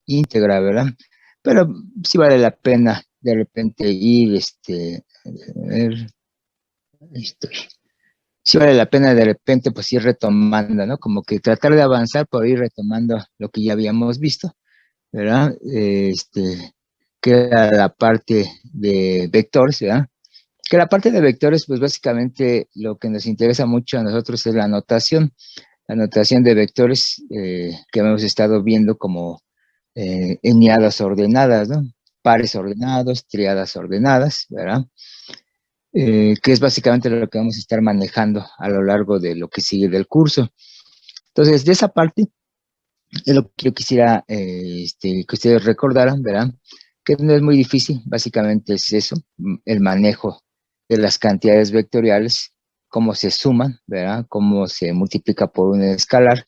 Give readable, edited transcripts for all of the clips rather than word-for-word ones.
íntegra, ¿verdad? Pero sí vale la pena de repente ir, a ver, esto, sí vale la pena de repente pues ir retomando, ¿no? Como que tratar de avanzar por ir retomando lo que ya habíamos visto, ¿verdad? Que era la parte de vectores, ¿verdad? Que la parte de vectores, pues básicamente lo que nos interesa mucho a nosotros es la notación de vectores que hemos estado viendo como eneadas ordenadas, ¿no? Pares ordenados, triadas ordenadas, ¿verdad? Que es básicamente lo que vamos a estar manejando a lo largo de lo que sigue del curso. Entonces, de esa parte es lo que yo quisiera que ustedes recordaran, ¿verdad? Que no es muy difícil, básicamente es eso, el manejo de las cantidades vectoriales, cómo se suman, ¿verdad? Cómo se multiplica por un escalar,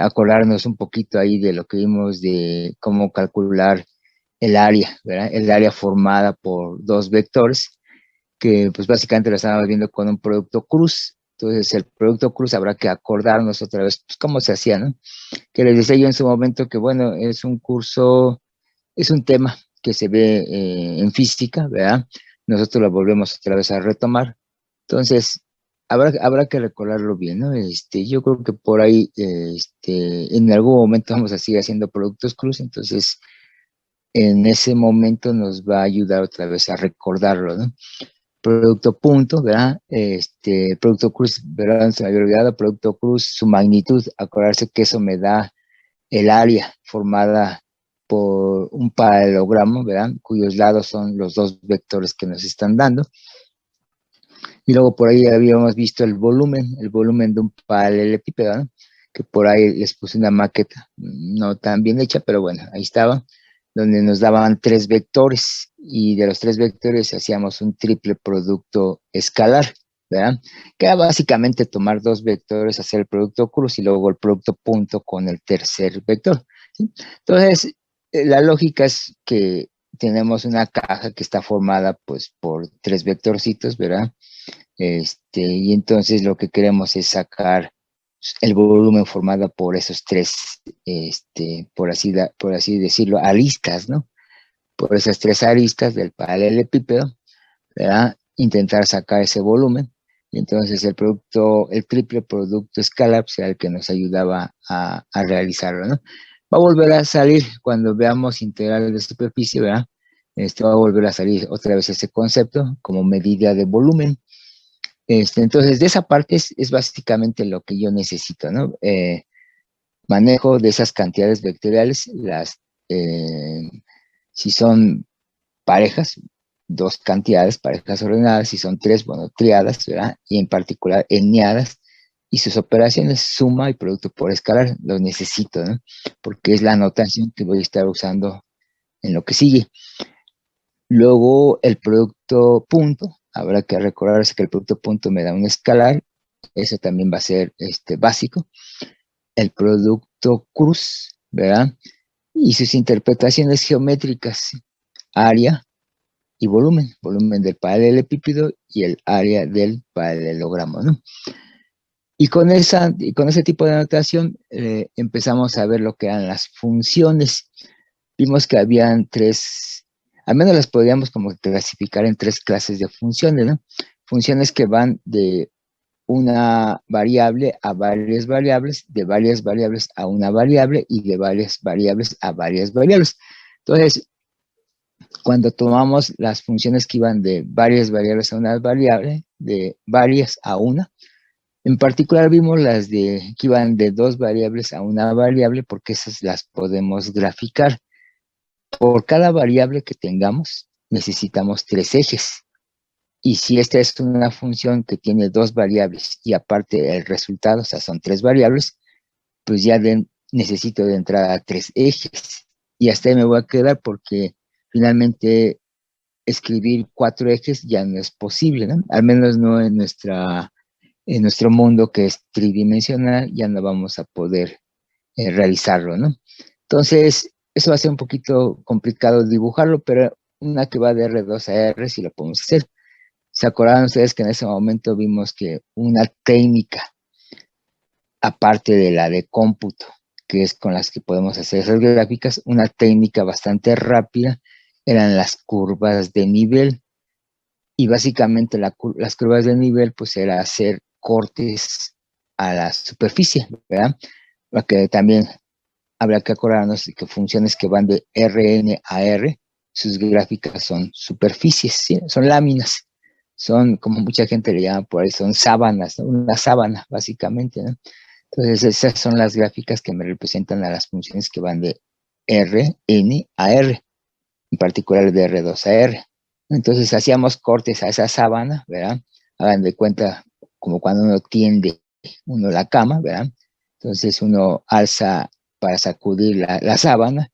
acordarnos un poquito ahí de lo que vimos de cómo calcular el área, ¿verdad? El área formada por dos vectores, que pues básicamente lo estábamos viendo con un producto cruz. Entonces el producto cruz habrá que acordarnos otra vez pues, cómo se hacía, ¿no? Que les decía yo en su momento que bueno, es un curso, es un tema que se ve en física, ¿verdad? Nosotros lo volvemos otra vez a retomar. Entonces, habrá que recordarlo bien, ¿no? Yo creo que por ahí, en algún momento vamos a seguir haciendo productos cruz, entonces en ese momento nos va a ayudar otra vez a recordarlo, ¿no? Producto punto, ¿verdad? Producto cruz, ¿verdad? Se me había olvidado, producto cruz, su magnitud, acordarse que eso me da el área formada por un paralelogramo, ¿verdad? Cuyos lados son los dos vectores que nos están dando. Y luego por ahí habíamos visto el volumen de un paralelepípedo, ¿no? Que por ahí les puse una maqueta no tan bien hecha, pero bueno, ahí estaba, donde nos daban tres vectores y de los tres vectores hacíamos un triple producto escalar, ¿verdad? Que era básicamente tomar dos vectores, hacer el producto cruz y luego el producto punto con el tercer vector, ¿sí? Entonces, la lógica es que tenemos una caja que está formada pues por tres vectorcitos, ¿verdad? Y entonces lo que queremos es sacar el volumen formado por esos tres, por así decirlo, aristas, ¿no? Por esas tres aristas del paralelepípedo, ¿verdad? Intentar sacar ese volumen. Y entonces el producto, el triple producto escalar será el que nos ayudaba a realizarlo, ¿no? Va a volver a salir cuando veamos integrales de superficie, ¿verdad? Va a volver a salir otra vez ese concepto como medida de volumen. Entonces, de esa parte es básicamente lo que yo necesito, ¿no? Manejo de esas cantidades vectoriales, eh, si son parejas, dos cantidades, parejas ordenadas, si son tres, bueno, triadas, ¿verdad? Y en particular eneadas, y sus operaciones, suma y producto por escalar, los necesito, ¿no? Porque es la notación que voy a estar usando en lo que sigue. Luego, el producto punto, habrá que recordarse que el producto punto me da un escalar, eso también va a ser básico. El producto cruz, ¿verdad? Y sus interpretaciones geométricas, área y volumen, volumen del paralelepípedo y el área del paralelogramo, ¿no? Y con ese tipo de notación empezamos a ver lo que eran las funciones. Vimos que habían tres, al menos las podríamos como clasificar en tres clases de funciones, ¿no? Funciones que van de una variable a varias variables, de varias variables a una variable y de varias variables a varias variables. Entonces, cuando tomamos las funciones que iban de varias variables a una variable, de varias a una, en particular vimos las que iban de dos variables a una variable porque esas las podemos graficar. Por cada variable que tengamos, necesitamos tres ejes. Y si esta es una función que tiene dos variables y aparte el resultado, o sea, son tres variables, pues ya necesito de entrada tres ejes. Y hasta ahí me voy a quedar porque finalmente escribir cuatro ejes ya no es posible, ¿no? Al menos no en nuestro mundo que es tridimensional, ya no vamos a poder realizarlo, ¿no? Entonces, eso va a ser un poquito complicado dibujarlo, pero una que va de R2 a R sí lo podemos hacer. ¿Se acordaron ustedes que en ese momento vimos que una técnica, aparte de la de cómputo, que es con las que podemos hacer esas gráficas. Una técnica bastante rápida eran las curvas de nivel. Y básicamente las curvas de nivel, pues era hacer cortes a la superficie, ¿verdad? Porque también habrá que acordarnos de que funciones que van de Rn a R, sus gráficas son superficies, ¿sí? Son láminas, son, como mucha gente le llama por ahí, son sábanas, ¿no? Una sábana, básicamente, ¿no? Entonces, esas son las gráficas que me representan a las funciones que van de Rn a R, en particular de R2 a R. Entonces, hacíamos cortes a esa sábana, ¿verdad? Hagan de cuenta como cuando uno tiende la cama, ¿verdad? Entonces, uno alza para sacudir la sábana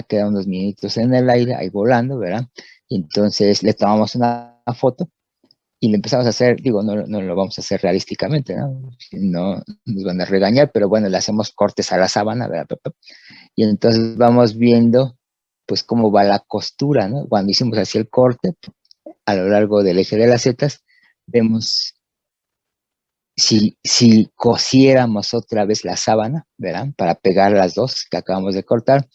queda unos minutos en el aire, ahí volando, ¿verdad? Y entonces le tomamos una foto y le empezamos a hacer, digo, no lo vamos a hacer realísticamente, ¿no? No nos van a regañar, pero bueno, le hacemos cortes a la sábana, ¿verdad? Y entonces vamos viendo, pues, cómo va la costura, ¿no? Cuando hicimos así el corte, a lo largo del eje de las zetas, vemos si cosiéramos otra vez la sábana, ¿verdad? Para pegar las dos que acabamos de cortar,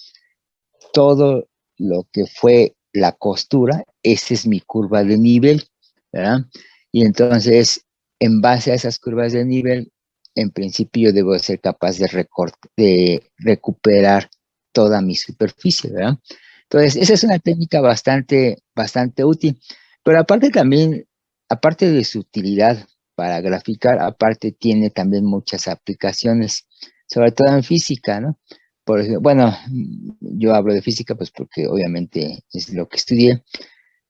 todo lo que fue la costura, esa es mi curva de nivel, ¿verdad? Y entonces, en base a esas curvas de nivel, en principio yo debo ser capaz de recuperar toda mi superficie, ¿verdad? Entonces, esa es una técnica bastante útil, pero aparte también, aparte de su utilidad para graficar, aparte tiene también muchas aplicaciones, sobre todo en física, ¿no? Por ejemplo, bueno, yo hablo de física, pues porque obviamente es lo que estudié.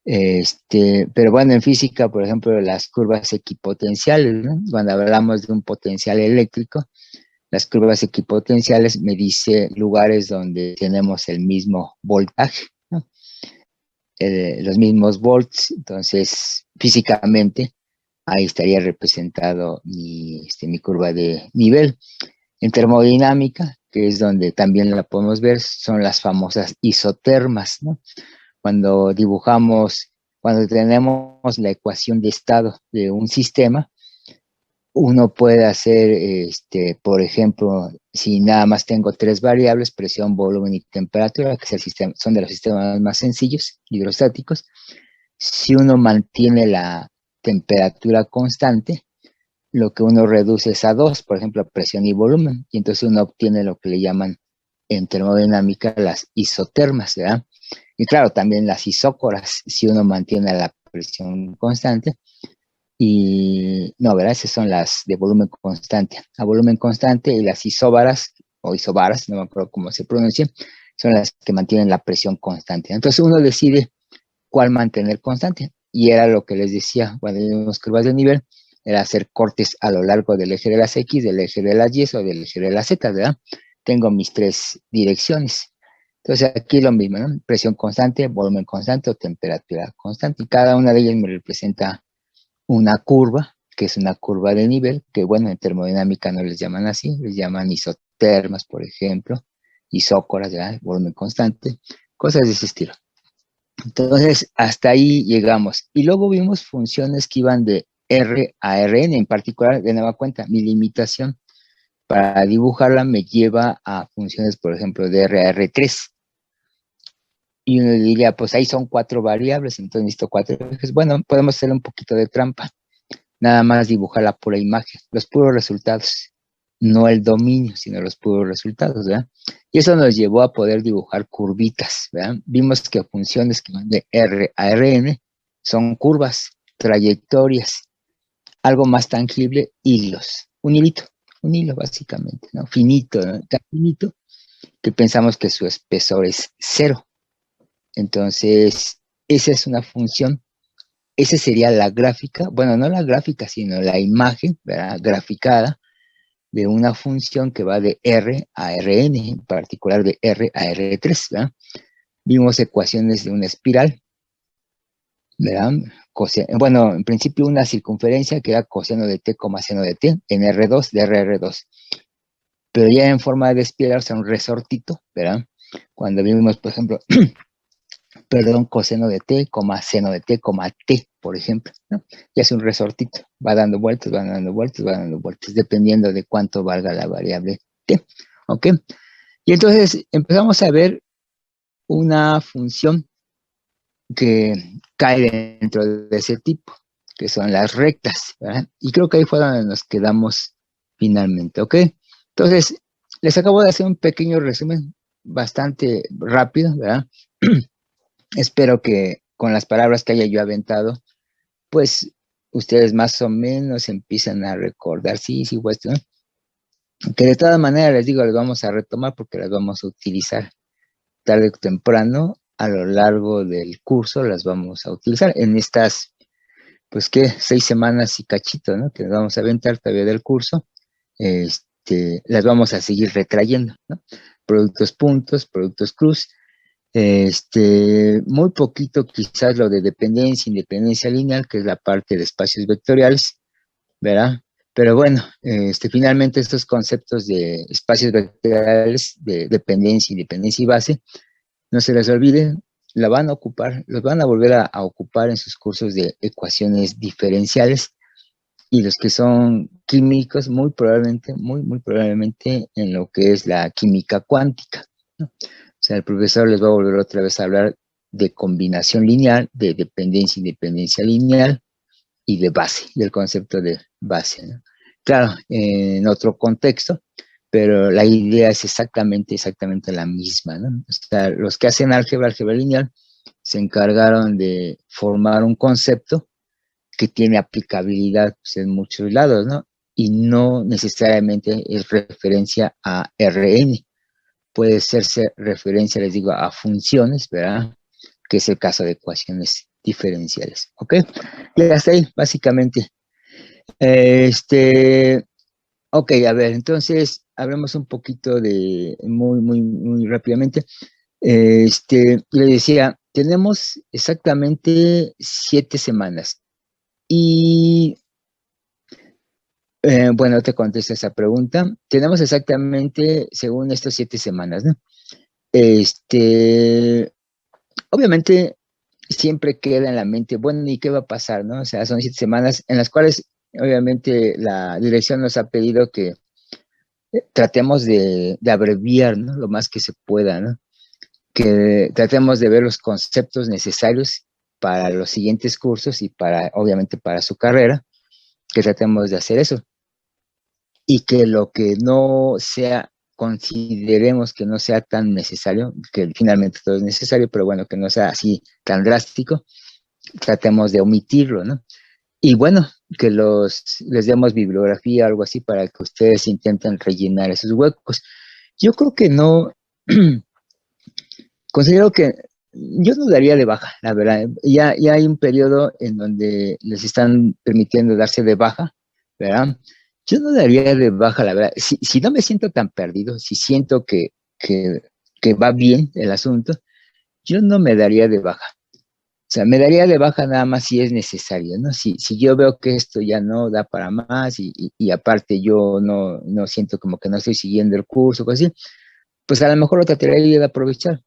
Pero bueno, en física, por ejemplo, las curvas equipotenciales, ¿no? Cuando hablamos de un potencial eléctrico, las curvas equipotenciales me dice lugares donde tenemos el mismo voltaje, ¿no? Los mismos volts, entonces físicamente ahí estaría representado mi curva de nivel. En termodinámica, que es donde también la podemos ver, son las famosas isotermas, ¿no? Cuando dibujamos, cuando tenemos la ecuación de estado de un sistema, uno puede hacer, por ejemplo, si nada más tengo tres variables, presión, volumen y temperatura, que es el sistema, son de los sistemas más sencillos, hidrostáticos. Si uno mantiene la temperatura constante, lo que uno reduce es a dos, por ejemplo, presión y volumen, y entonces uno obtiene lo que le llaman en termodinámica las isotermas, ¿verdad? Y claro, también las isócoras, si uno mantiene la presión constante, y no, ¿verdad? Esas son las de volumen constante. A volumen constante, y las isóbaras, o isobaras, no me acuerdo cómo se pronuncia, son las que mantienen la presión constante. Entonces uno decide cuál mantener constante. Y era lo que les decía, cuando vimos curvas de nivel, era hacer cortes a lo largo del eje de las X, del eje de las Y o del eje de las Z, ¿verdad? Tengo mis tres direcciones. Entonces aquí lo mismo, ¿no? Presión constante, volumen constante o temperatura constante. Y cada una de ellas me representa una curva, que es una curva de nivel, que bueno, en termodinámica no les llaman así, les llaman isotermas, por ejemplo, isócoras, ¿verdad? Volumen constante, cosas de ese estilo. Entonces, hasta ahí llegamos. Y luego vimos funciones que iban de R a Rn, en particular, de nueva cuenta, mi limitación para dibujarla me lleva a funciones, por ejemplo, de R a R3. Y uno diría, pues ahí son cuatro variables, entonces necesito cuatro ejes. Bueno, podemos hacer un poquito de trampa. Nada más dibujar la pura imagen, los puros resultados. No el dominio, sino los puros resultados, ¿verdad? Y eso nos llevó a poder dibujar curvitas, ¿verdad? Vimos que funciones que van de R a Rn son curvas, trayectorias, algo más tangible, hilos, un hilito, un hilo básicamente, ¿no? Finito, ¿no? Tan finito que pensamos que su espesor es cero. Entonces, esa es una función, esa sería la gráfica, bueno, no la gráfica, sino la imagen, ¿verdad? Graficada de una función que va de R a Rn, en particular de R a R3, ¿verdad? Vimos ecuaciones de una espiral, ¿verdad? Bueno, en principio una circunferencia que era coseno de t, seno de t, en R2 de RR2. Pero ya en forma de espiral, o sea, un resortito, ¿verdad? Cuando vimos, por ejemplo, perdón, coseno de t, seno de t, t, por ejemplo, ¿no? Ya es un resortito, va dando vueltas, va dando vueltas, va dando vueltas, dependiendo de cuánto valga la variable t. ¿ok? Y entonces empezamos a ver una función que cae dentro de ese tipo, que son las rectas, ¿verdad? Y creo que ahí fue donde nos quedamos finalmente, ¿ok? Entonces, les acabo de hacer un pequeño resumen bastante rápido, ¿verdad? Espero que con las palabras que haya yo aventado, pues ustedes más o menos empiezan a recordar, sí, sí, pues, ¿no? Que de todas maneras les digo, las vamos a retomar porque las vamos a utilizar tarde o temprano a lo largo del curso, las vamos a utilizar en estas, pues, ¿qué? 6 semanas y cachito, ¿no? Que nos vamos a aventar todavía del curso, las vamos a seguir retrayendo, ¿no? Productos puntos, productos cruz, muy poquito quizás lo de dependencia, independencia lineal, que es la parte de espacios vectoriales, ¿verdad? Pero bueno, finalmente estos conceptos de espacios vectoriales, de dependencia, independencia y base, no se les olviden, la van a ocupar, los van a volver a ocupar en sus cursos de ecuaciones diferenciales, y los que son químicos, muy probablemente en lo que es la química cuántica, ¿no? O sea, el profesor les va a volver otra vez a hablar de combinación lineal, de dependencia, independencia lineal y de base, del concepto de base, ¿no? Claro, en otro contexto, pero la idea es exactamente la misma, ¿no? O sea, los que hacen álgebra lineal se encargaron de formar un concepto que tiene aplicabilidad, pues, en muchos lados, ¿no? Y no necesariamente es referencia a Rn, puede serse referencia, les digo, a funciones, ¿verdad? Que es el caso de ecuaciones diferenciales, ¿ok? Y hasta ahí, básicamente. Ok, a ver, entonces hablemos un poquito de, muy rápidamente. Le decía, tenemos exactamente 7 semanas. Y bueno, te contesto esa pregunta. Tenemos exactamente, según estos 7 semanas, ¿no? Obviamente siempre queda en la mente, bueno, ¿y qué va a pasar, no? O sea, son 7 semanas en las cuales, obviamente, la dirección nos ha pedido que tratemos de abreviar, ¿no? Lo más que se pueda, ¿no? Que tratemos de ver los conceptos necesarios para los siguientes cursos y para, obviamente, para su carrera, que tratemos de hacer eso. Y que lo que no sea, consideremos que no sea tan necesario, que finalmente todo es necesario, pero bueno, que no sea así tan drástico, tratemos de omitirlo, ¿no? Y bueno, que les demos bibliografía, algo así, para que ustedes intenten rellenar esos huecos. Yo creo que no, considero que yo no daría de baja, la verdad. Ya hay un periodo en donde les están permitiendo darse de baja, ¿verdad? Yo no daría de baja, la verdad. Si no me siento tan perdido, si siento que va bien el asunto, yo no me daría de baja. O sea, me daría de baja nada más si es necesario, ¿no? Si yo veo que esto ya no da para más y aparte yo no siento como que no estoy siguiendo el curso o así, pues a lo mejor lo trataría de aprovechar.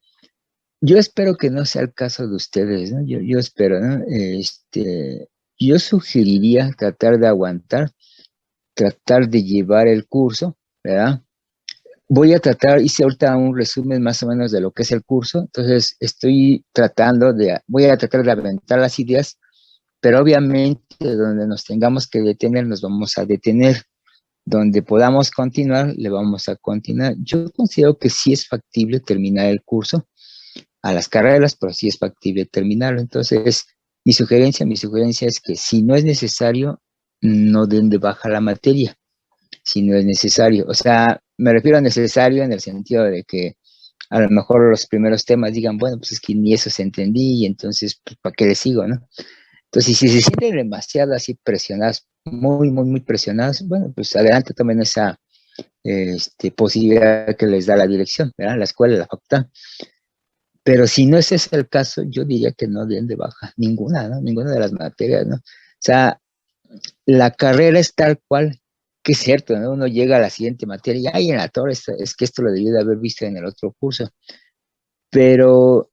Yo espero que no sea el caso de ustedes, ¿no? Yo espero, ¿no? Yo sugeriría tratar de aguantar, tratar de llevar el curso, ¿verdad? Voy a tratar, hice ahorita un resumen más o menos de lo que es el curso, entonces voy a tratar de aventar las ideas, pero obviamente donde nos tengamos que detener, nos vamos a detener. Donde podamos continuar, le vamos a continuar. Yo considero que sí es factible terminar el curso a las carreras, pero sí es factible terminarlo. Entonces, mi sugerencia es que si no es necesario, no den de baja la materia, si no es necesario. O sea, me refiero a necesario en el sentido de que a lo mejor los primeros temas digan, bueno, pues es que ni eso se entendí, y entonces, pues, ¿para qué les sigo, no? Entonces, si se sienten demasiado así presionadas, muy presionadas, bueno, pues adelante tomen esa posibilidad que les da la dirección, ¿verdad? La escuela, la facultad. Pero si no ese es el caso, yo diría que no den de baja ninguna, ¿no? Ninguna de las materias, ¿no? O sea, la carrera es tal cual, que es cierto, ¿no? Uno llega a la siguiente materia y, ay, en la torre, es que esto lo debí de haber visto en el otro curso. Pero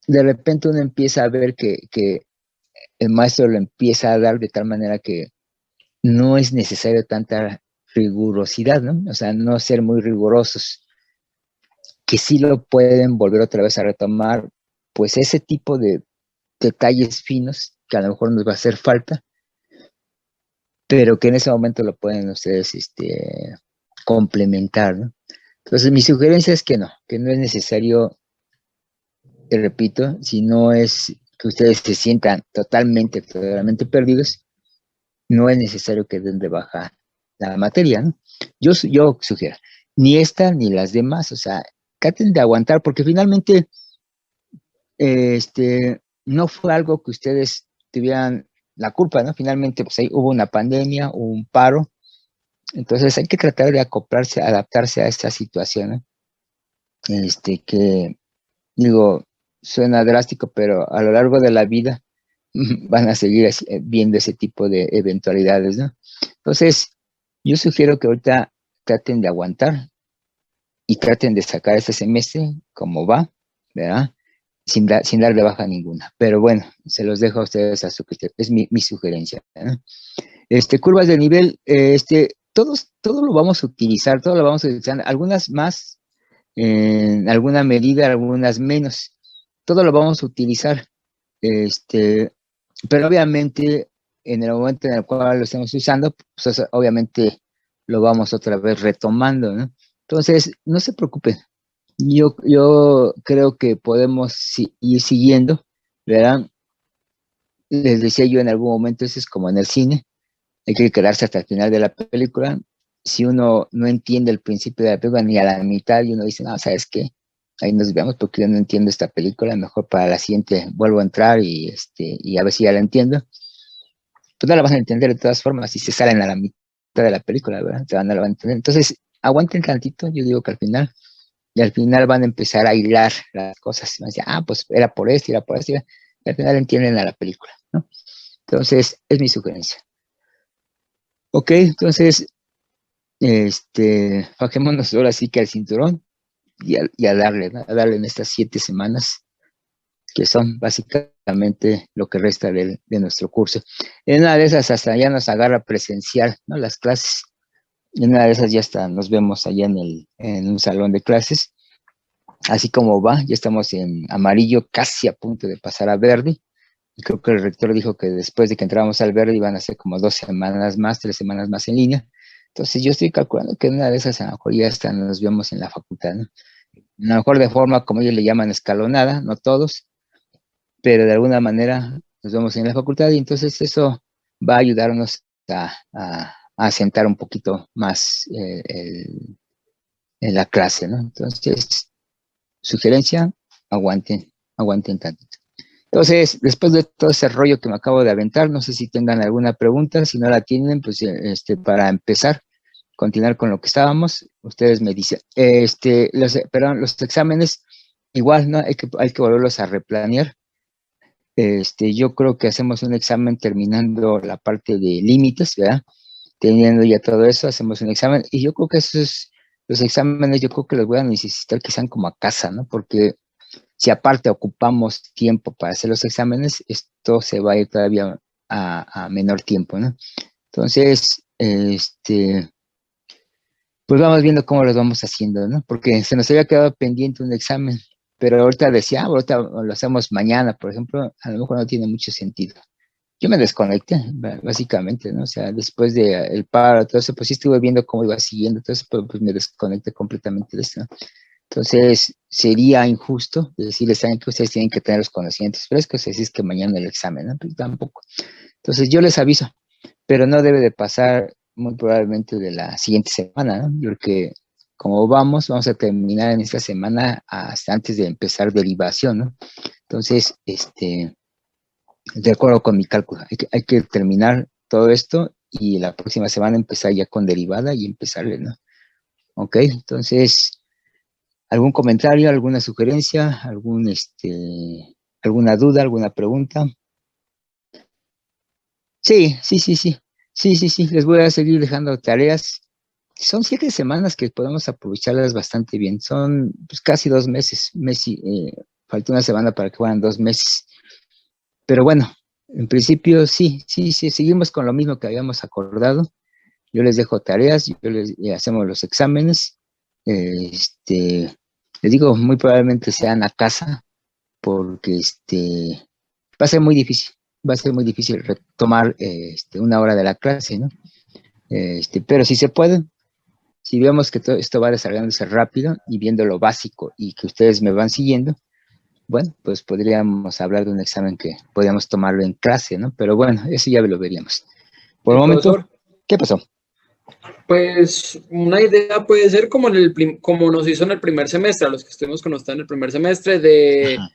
de repente uno empieza a ver que el maestro lo empieza a dar de tal manera que no es necesario rigurosidad, ¿no? O sea, no ser muy rigurosos, que sí lo pueden volver otra vez a retomar, pues ese tipo de detalles finos que a lo mejor nos va a hacer falta, pero que en ese momento lo pueden ustedes complementar, ¿no? Entonces, mi sugerencia es que no es necesario, te repito, si no es que ustedes se sientan totalmente perdidos, no es necesario que den de baja la materia, ¿no? Yo sugiero, ni esta ni las demás, o sea, traten de aguantar, porque finalmente no fue algo que ustedes tuvieran la culpa, ¿no? Finalmente, pues ahí hubo una pandemia, hubo un paro, entonces hay que tratar de acoplarse, adaptarse a esta situación, ¿no? Que digo, suena drástico, pero a lo largo de la vida van a seguir viendo ese tipo de eventualidades, ¿no? Entonces, yo sugiero que ahorita traten de aguantar y traten de sacar este semestre como va, ¿verdad? Sin dar de baja ninguna. Pero bueno, se los dejo a ustedes a su criterio. Es mi sugerencia, ¿no? Curvas de nivel, todo lo vamos a utilizar, todo lo vamos a utilizar, algunas más, en alguna medida, algunas menos. Todo lo vamos a utilizar, pero obviamente en el momento en el cual lo estemos usando, pues obviamente lo vamos otra vez retomando, ¿no? Entonces, no se preocupen. Yo creo que podemos ir siguiendo, ¿verdad? Les decía yo en algún momento, eso es como en el cine, hay que quedarse hasta el final de la película. Si uno no entiende el principio de la película ni a la mitad y uno dice, no, ¿sabes qué? Ahí nos vemos porque yo no entiendo esta película, mejor para la siguiente vuelvo a entrar y a ver si ya la entiendo. Pues no la vas a entender de todas formas si se salen a la mitad de la película, ¿verdad? No la van a entender. Entonces, aguanten tantito, yo digo que al final, y al final van a empezar a hilar las cosas. Van a decir, pues era por esto, y al final entienden a la película, ¿no? Entonces, es mi sugerencia. Ok, entonces, bajémonos ahora sí que al cinturón y a darle, ¿no? A darle en estas 7 semanas que son básicamente lo que resta de nuestro curso. En una de esas hasta ya nos agarra presencial, ¿no? Las clases. En una de esas ya hasta nos vemos allá en un salón de clases. Así como va, ya estamos en amarillo, casi a punto de pasar a verde. Y creo que el rector dijo que después de que entramos al verde iban a ser como 2 semanas más, 3 semanas más en línea. Entonces yo estoy calculando que en una de esas a lo mejor ya hasta nos vemos en la facultad, ¿no? A lo mejor de forma, como ellos le llaman, escalonada, no todos, pero de alguna manera nos vemos en la facultad y entonces eso va a ayudarnos a asentar un poquito más en la clase, ¿no? Entonces, sugerencia, aguanten tantito. Entonces, después de todo ese rollo que me acabo de aventar, no sé si tengan alguna pregunta, si no la tienen, pues para empezar, continuar con lo que estábamos, ustedes me dicen, los exámenes, igual, ¿no? Hay que volverlos a replanear. Yo creo que hacemos un examen terminando la parte de límites, ¿verdad? Teniendo ya todo eso, hacemos un examen, y yo creo que los exámenes, yo creo que los voy a necesitar que sean como a casa, ¿no? Porque si aparte ocupamos tiempo para hacer los exámenes, esto se va a ir todavía a menor tiempo, ¿no? Entonces, pues vamos viendo cómo los vamos haciendo, ¿no? Porque se nos había quedado pendiente un examen, pero ahorita decía, ahorita lo hacemos mañana, por ejemplo, a lo mejor no tiene mucho sentido. Yo me desconecté, básicamente, ¿no? O sea, después de el paro, todo eso, pues sí estuve viendo cómo iba siguiendo, entonces pues me desconecté completamente de esto, ¿no? Entonces, sería injusto decirles, saben que ustedes tienen que tener los conocimientos frescos, así es que mañana el examen, ¿no? Pues tampoco. Entonces, yo les aviso, pero no debe de pasar muy probablemente de la siguiente semana, ¿no? Porque como vamos a terminar en esta semana hasta antes de empezar derivación, ¿no? Entonces, de acuerdo con mi cálculo, hay que terminar todo esto y la próxima semana empezar ya con derivada y empezarle, ¿no? Ok, entonces, ¿algún comentario, alguna sugerencia, alguna duda, alguna pregunta? Sí, les voy a seguir dejando tareas. Son 7 semanas que podemos aprovecharlas bastante bien. Son pues, casi 2 meses. Falta una semana para que fueran 2 meses. Pero bueno, en principio sí, seguimos con lo mismo que habíamos acordado. yo les dejo tareas, hacemos los exámenes, les digo, muy probablemente sean a casa, porque va a ser muy difícil, va a ser muy difícil retomar una hora de la clase, ¿no? Pero si se puede, si vemos que todo esto va desarrollándose rápido y viendo lo básico y que ustedes me van siguiendo, bueno, pues podríamos hablar de un examen que podríamos tomarlo en clase, ¿no? Pero bueno, eso ya lo veríamos. Por Sí, el momento, profesor. ¿qué pasó? Pues una idea puede ser como, como nos hizo en el primer semestre, a los que estuvimos con usted en el primer semestre, Ajá.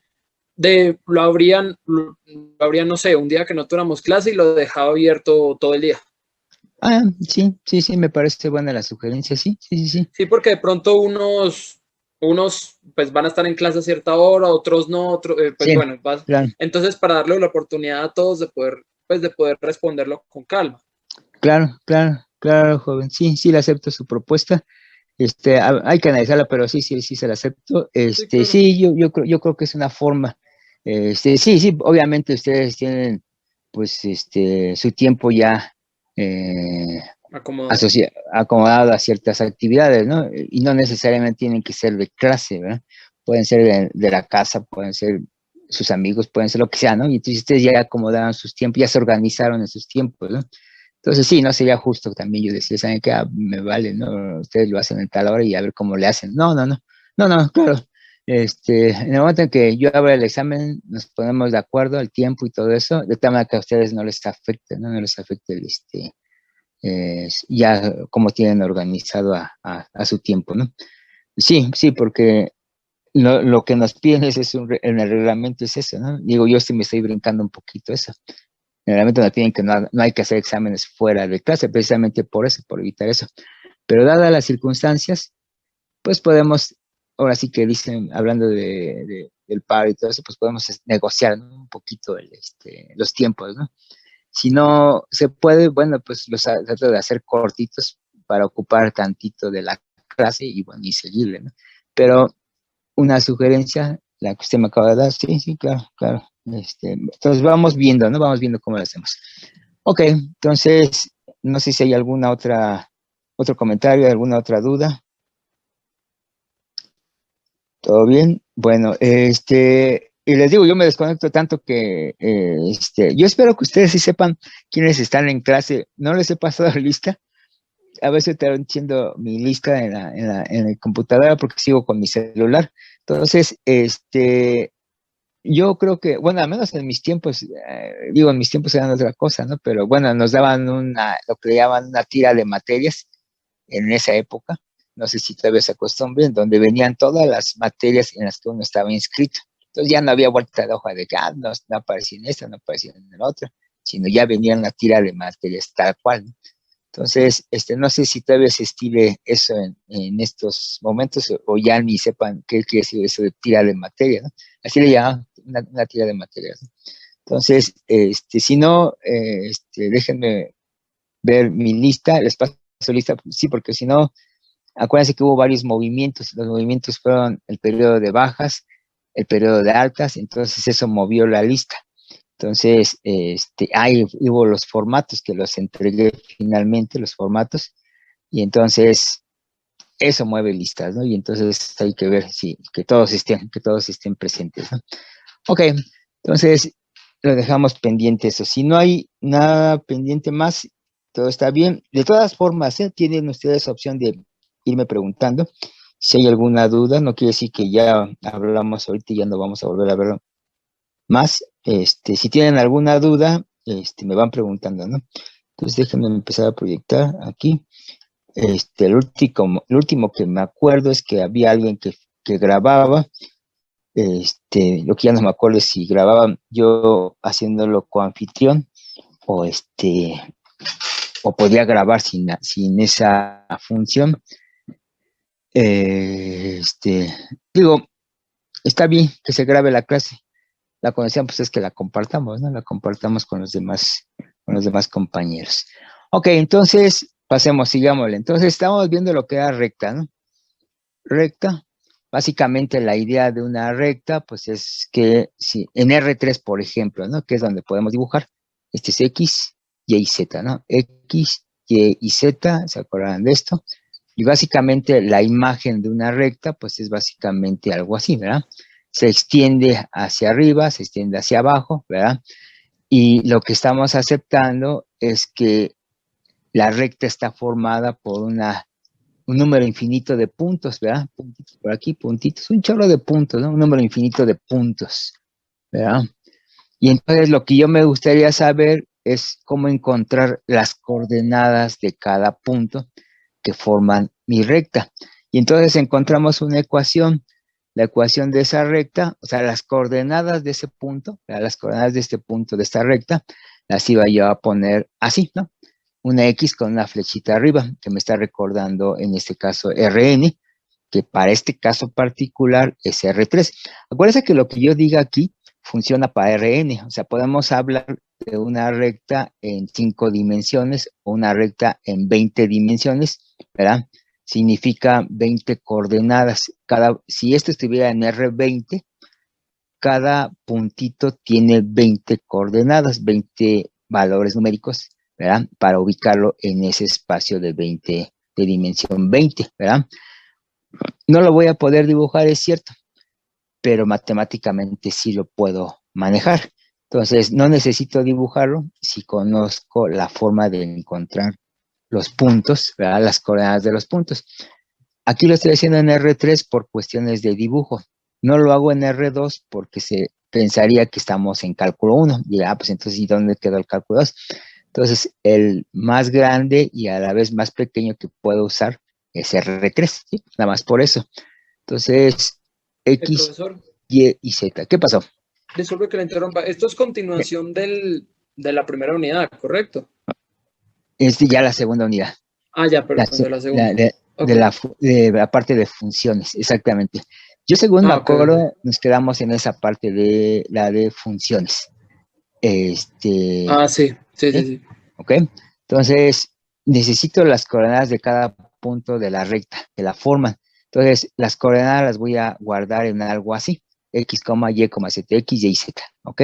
lo habrían, no sé, un día que no tuviéramos clase y lo dejaba abierto todo el día. Ah, sí, sí, sí, me parece buena la sugerencia, sí, sí, sí, sí. Sí, porque de pronto unos pues van a estar en clase a cierta hora, otros no, pues Sí, bueno, claro, entonces para darle la oportunidad a todos de poder responderlo con calma. claro, claro, claro, joven. Sí, sí, le acepto su propuesta. Hay que analizarla, pero sí, sí, sí se la acepto. Sí, claro, Sí, yo creo que es una forma. Sí, sí, obviamente ustedes tienen, pues, su tiempo ya eh, acomodado. acomodado a ciertas actividades, ¿no? Y no necesariamente tienen que ser de clase, ¿verdad? Pueden ser de la casa, pueden ser sus amigos, pueden ser lo que sea, ¿no? Y entonces ustedes ya acomodaron sus tiempos, ya se organizaron en sus tiempos, ¿no? Entonces sí, no sería justo también yo decir, ¿saben qué? Me vale, ¿no? Ustedes lo hacen en tal hora y a ver cómo le hacen. No, no, no, no, no, claro. En el momento en que yo abra el examen, nos ponemos de acuerdo, el tiempo y todo eso, de tal manera que a ustedes no les afecte, ¿no? No les afecte ya cómo tienen organizado a su tiempo, ¿no? Sí, sí, porque lo que nos piden en el reglamento es eso, ¿no? Digo, yo sí me estoy brincando un poquito eso. En el reglamento nos piden que no hay que hacer exámenes fuera de clase, precisamente por eso, por evitar eso. Pero dadas las circunstancias, pues podemos, ahora sí que dicen, hablando del paro y todo eso, pues podemos negociar, ¿no? Un poquito los tiempos, ¿no? Si no se puede, bueno, pues los trato de hacer cortitos para ocupar tantito de la clase y bueno, y seguirle, ¿no? Pero una sugerencia, la que usted me acaba de dar, sí, sí, claro, claro. Entonces vamos viendo, ¿no? Vamos viendo cómo lo hacemos. Ok, entonces, no sé si hay otro comentario, alguna otra duda. ¿Todo bien? Bueno, y les digo, yo me desconecto tanto que, yo espero que ustedes sí sepan quiénes están en clase. No les he pasado la lista. A veces estoy haciendo mi lista en la computadora porque sigo con mi celular. Entonces, yo creo que, bueno, al menos en mis tiempos, digo, en mis tiempos eran otra cosa, ¿no? Pero bueno, nos daban lo que le llaman una tira de materias en esa época, no sé si todavía se acostumbren, donde venían todas las materias en las que uno estaba inscrito. Entonces ya no había vuelta de hoja de que, no, no aparecía en esta, no aparecía en la otra, sino ya venía una tira de materias tal cual, ¿no? Entonces, no sé si todavía se estile eso en estos momentos o ya ni sepan qué quiere decir eso de tira de materia, ¿no? Así le llaman una tira de materias, ¿no? Entonces, si no, déjenme ver mi lista, les paso lista, sí, porque si no, acuérdense que hubo varios movimientos, los movimientos fueron el periodo de bajas, el periodo de altas, entonces eso movió la lista. Entonces, hubo los formatos que los entregué finalmente, los formatos, y entonces eso mueve listas, ¿no? Y entonces hay que ver si que todos estén presentes, ¿no? Ok, entonces lo dejamos pendiente eso. Si no hay nada pendiente más, todo está bien. De todas formas, tienen ustedes opción de irme preguntando si hay alguna duda. No quiere decir que ya hablamos ahorita y ya no vamos a volver a verlo más. Si tienen alguna duda, me van preguntando, ¿no? Entonces déjenme empezar a proyectar aquí. El último que me acuerdo es que había alguien que grababa. Lo que ya no me acuerdo es si grababa yo haciéndolo coanfitrión o o podía grabar sin esa función. Digo, está bien que se grabe la clase. La condición pues es que la compartamos, ¿no? La compartamos con los demás compañeros. Ok, entonces pasemos, sigámosle. Entonces estamos viendo lo que era recta, ¿no? Recta. Básicamente la idea de una recta, pues es que si en R3, por ejemplo, ¿no? Que es donde podemos dibujar, este es X, Y, Z, ¿no? X, Y y Z, ¿se acordarán de esto? Y básicamente la imagen de una recta, pues es básicamente algo así, ¿verdad? Se extiende hacia arriba, se extiende hacia abajo, ¿verdad? Y lo que estamos aceptando es que la recta está formada por un número infinito de puntos, ¿verdad? Puntitos por aquí, puntitos, un chorro de puntos, ¿no? Un número infinito de puntos, ¿verdad? Y entonces lo que yo me gustaría saber es cómo encontrar las coordenadas de cada punto que forman mi recta. Y entonces encontramos una ecuación, la ecuación de esa recta, o sea, las coordenadas de ese punto, las coordenadas de este punto, de esta recta, las iba yo a poner así, ¿no? Una X con una flechita arriba, que me está recordando en este caso Rn, que para este caso particular es R3. Acuérdense que lo que yo diga aquí funciona para Rn, o sea, podemos hablar de una recta en 5 dimensiones o una recta en 20 dimensiones, ¿verdad? Significa 20 coordenadas. Si esto estuviera en R20, cada puntito tiene 20 coordenadas, 20 valores numéricos, ¿verdad? Para ubicarlo en ese espacio de 20, de dimensión 20, ¿verdad? No lo voy a poder dibujar, es cierto, pero matemáticamente sí lo puedo manejar. Entonces, no necesito dibujarlo si conozco la forma de encontrar los puntos, ¿verdad? Las coordenadas de los puntos. Aquí lo estoy haciendo en R3 por cuestiones de dibujo. No lo hago en R2 porque se pensaría que estamos en cálculo 1. Dirá, pues entonces, ¿y dónde quedó el cálculo 2? Entonces, el más grande y a la vez más pequeño que puedo usar es R3, ¿sí? Nada más por eso. Entonces, X, profesor, Y Z. ¿Qué pasó? disculpe que le interrumpa. Esto es continuación de la primera unidad, ¿correcto? Es ya la segunda unidad. Ah, ya, La, perdón, se- de la segunda. Ok. de la parte de funciones, exactamente. Yo, según me Ah, ok, ok. acuerdo, nos quedamos en esa parte de la de funciones. Ah, sí, sí, sí, ¿Sí? sí. ¿Ok? Entonces, necesito las coordenadas de cada punto de la recta, que la forman. Entonces, las coordenadas las voy a guardar en algo así, X, Y, Z, X, Y, Z, ¿ok?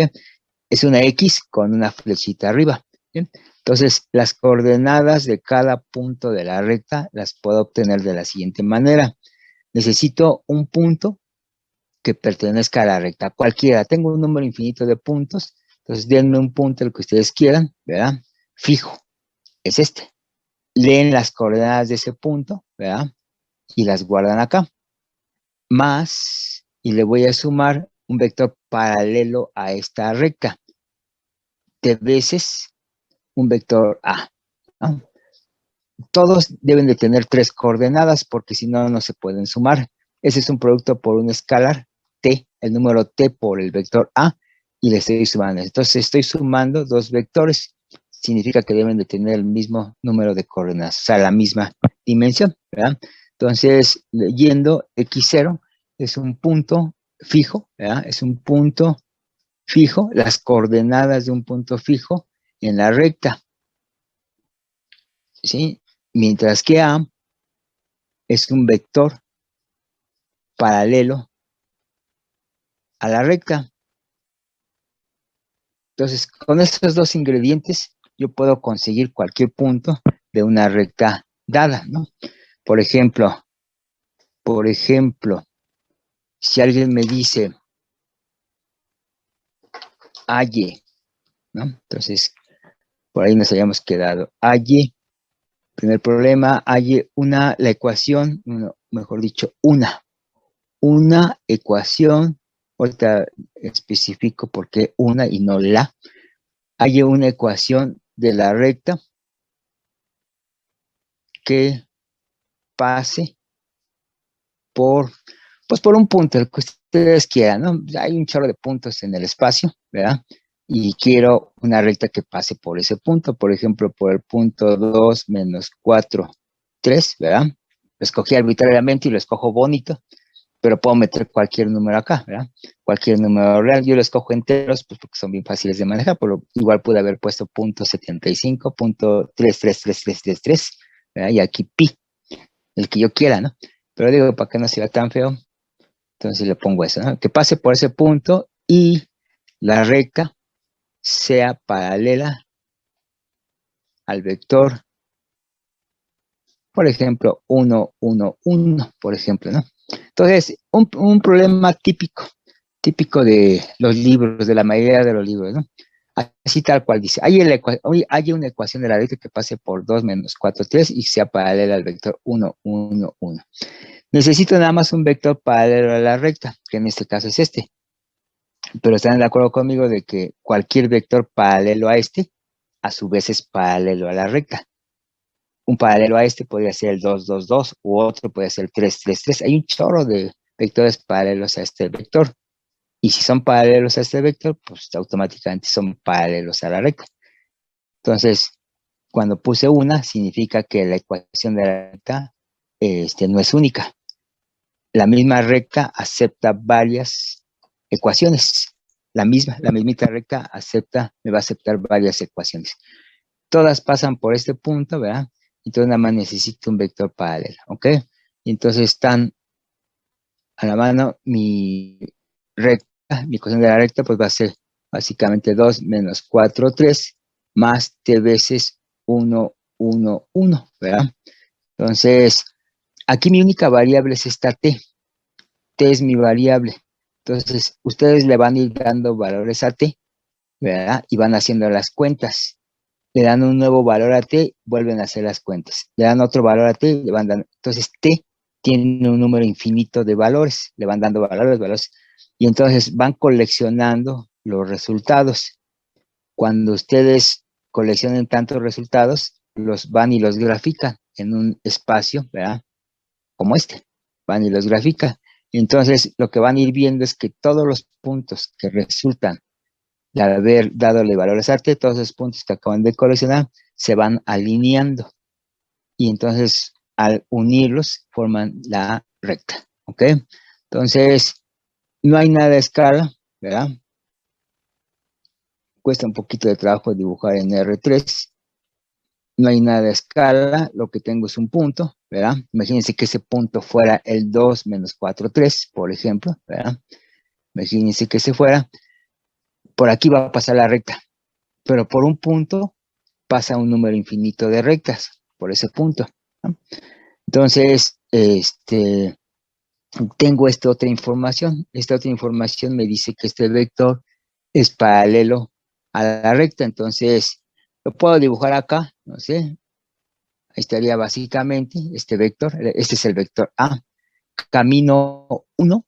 Es una X con una flechita arriba. ¿Bien? Entonces, las coordenadas de cada punto de la recta las puedo obtener de la siguiente manera. Necesito un punto que pertenezca a la recta, cualquiera. Tengo un número infinito de puntos, entonces denme un punto, el que ustedes quieran, ¿verdad? Fijo, es este. Leen las coordenadas de ese punto, ¿verdad? Y las guardan acá. Más, y le voy a sumar un vector paralelo a esta recta. De veces un vector A, ¿no? Todos deben de tener 3 coordenadas porque si no, no se pueden sumar. Ese es un producto por un escalar t, el número t por el vector a, y le estoy sumando. Entonces estoy sumando 2 vectores. Significa que deben de tener el mismo número de coordenadas, o sea, la misma dimensión, ¿verdad? Entonces, leyendo x0 es un punto fijo, ¿verdad? Es un punto fijo, las coordenadas de un punto fijo en la recta, ¿sí? Mientras que A es un vector paralelo a la recta. Entonces, con estos dos ingredientes, yo puedo conseguir cualquier punto de una recta dada, ¿no? Por ejemplo, si alguien me dice AY, ¿no? Entonces, por ahí nos hayamos quedado. AY, primer problema, AY, la ecuación, mejor dicho, una ecuación, ahorita especifico por qué una y no la, hay una ecuación de la recta que pase por, pues por un punto, el que ustedes quieran, ¿no? Hay un chorro de puntos en el espacio, ¿verdad? Y quiero una recta que pase por ese punto, por ejemplo, por el punto 2 menos 4, 3, ¿verdad? Lo escogí arbitrariamente y lo escojo bonito, pero puedo meter cualquier número acá, ¿verdad? Cualquier número real. Yo lo escojo enteros, pues porque son bien fáciles de manejar, pero igual pude haber puesto punto 75, punto 33333, ¿verdad? Y aquí pi, el que yo quiera, ¿no? Pero digo, para que no sea tan feo, entonces le pongo eso, ¿no? Que pase por ese punto y la recta sea paralela al vector por ejemplo, 1, 1, 1, por ejemplo, ¿no? Entonces, un problema típico de los libros, de la mayoría de los libros, ¿no? Así tal cual dice, hay una ecuación de la recta que pase por 2 menos 4, 3 y sea paralela al vector 1, 1, 1. Necesito nada más un vector paralelo a la recta, que en este caso es este. Pero están de acuerdo conmigo de que cualquier vector paralelo a este, a su vez es paralelo a la recta. Un paralelo a este podría ser el 2, 2, 2, u otro puede ser el 3, 3, 3. Hay un chorro de vectores paralelos a este vector. Y si son paralelos a este vector, pues automáticamente son paralelos a la recta. Entonces, cuando puse una, significa que la ecuación de la recta no es única. La misma recta acepta varias ecuaciones. La mismita recta me va a aceptar varias ecuaciones. Todas pasan por este punto, ¿verdad? Entonces nada más necesito un vector paralelo, ¿ok? Y entonces están a la mano mi ecuación de la recta, pues va a ser básicamente 2 menos 4, 3, más t veces 1, 1, 1, ¿verdad? Entonces, aquí mi única variable es esta t. T es mi variable. Entonces, ustedes le van a ir dando valores a t, ¿verdad? Y van haciendo las cuentas. Le dan un nuevo valor a t, vuelven a hacer las cuentas. Le dan otro valor a t, le van dando. Entonces, t tiene un número infinito de valores. Le van dando valores. Y entonces van coleccionando los resultados. Cuando ustedes coleccionen tantos resultados, los van y los grafican en un espacio, ¿verdad? Como este. Van y los grafican. Entonces, lo que van a ir viendo es que todos los puntos que resultan de haber dadole valores a t, todos esos puntos que acaban de coleccionar se van alineando. Y entonces, al unirlos, forman la recta. ¿Ok? Entonces, no hay nada a escala, ¿verdad? Cuesta un poquito de trabajo dibujar en R3. No hay nada a escala, lo que tengo es un punto, ¿verdad? Imagínense que ese punto fuera el 2 menos 4, 3, por ejemplo, ¿verdad? Imagínense que se fuera. Por aquí va a pasar la recta, pero por un punto pasa un número infinito de rectas, por ese punto, ¿no? Entonces, tengo esta otra información. Esta otra información me dice que este vector es paralelo a la recta, entonces lo puedo dibujar acá, no sé, ahí estaría básicamente este vector, este es el vector A, camino 1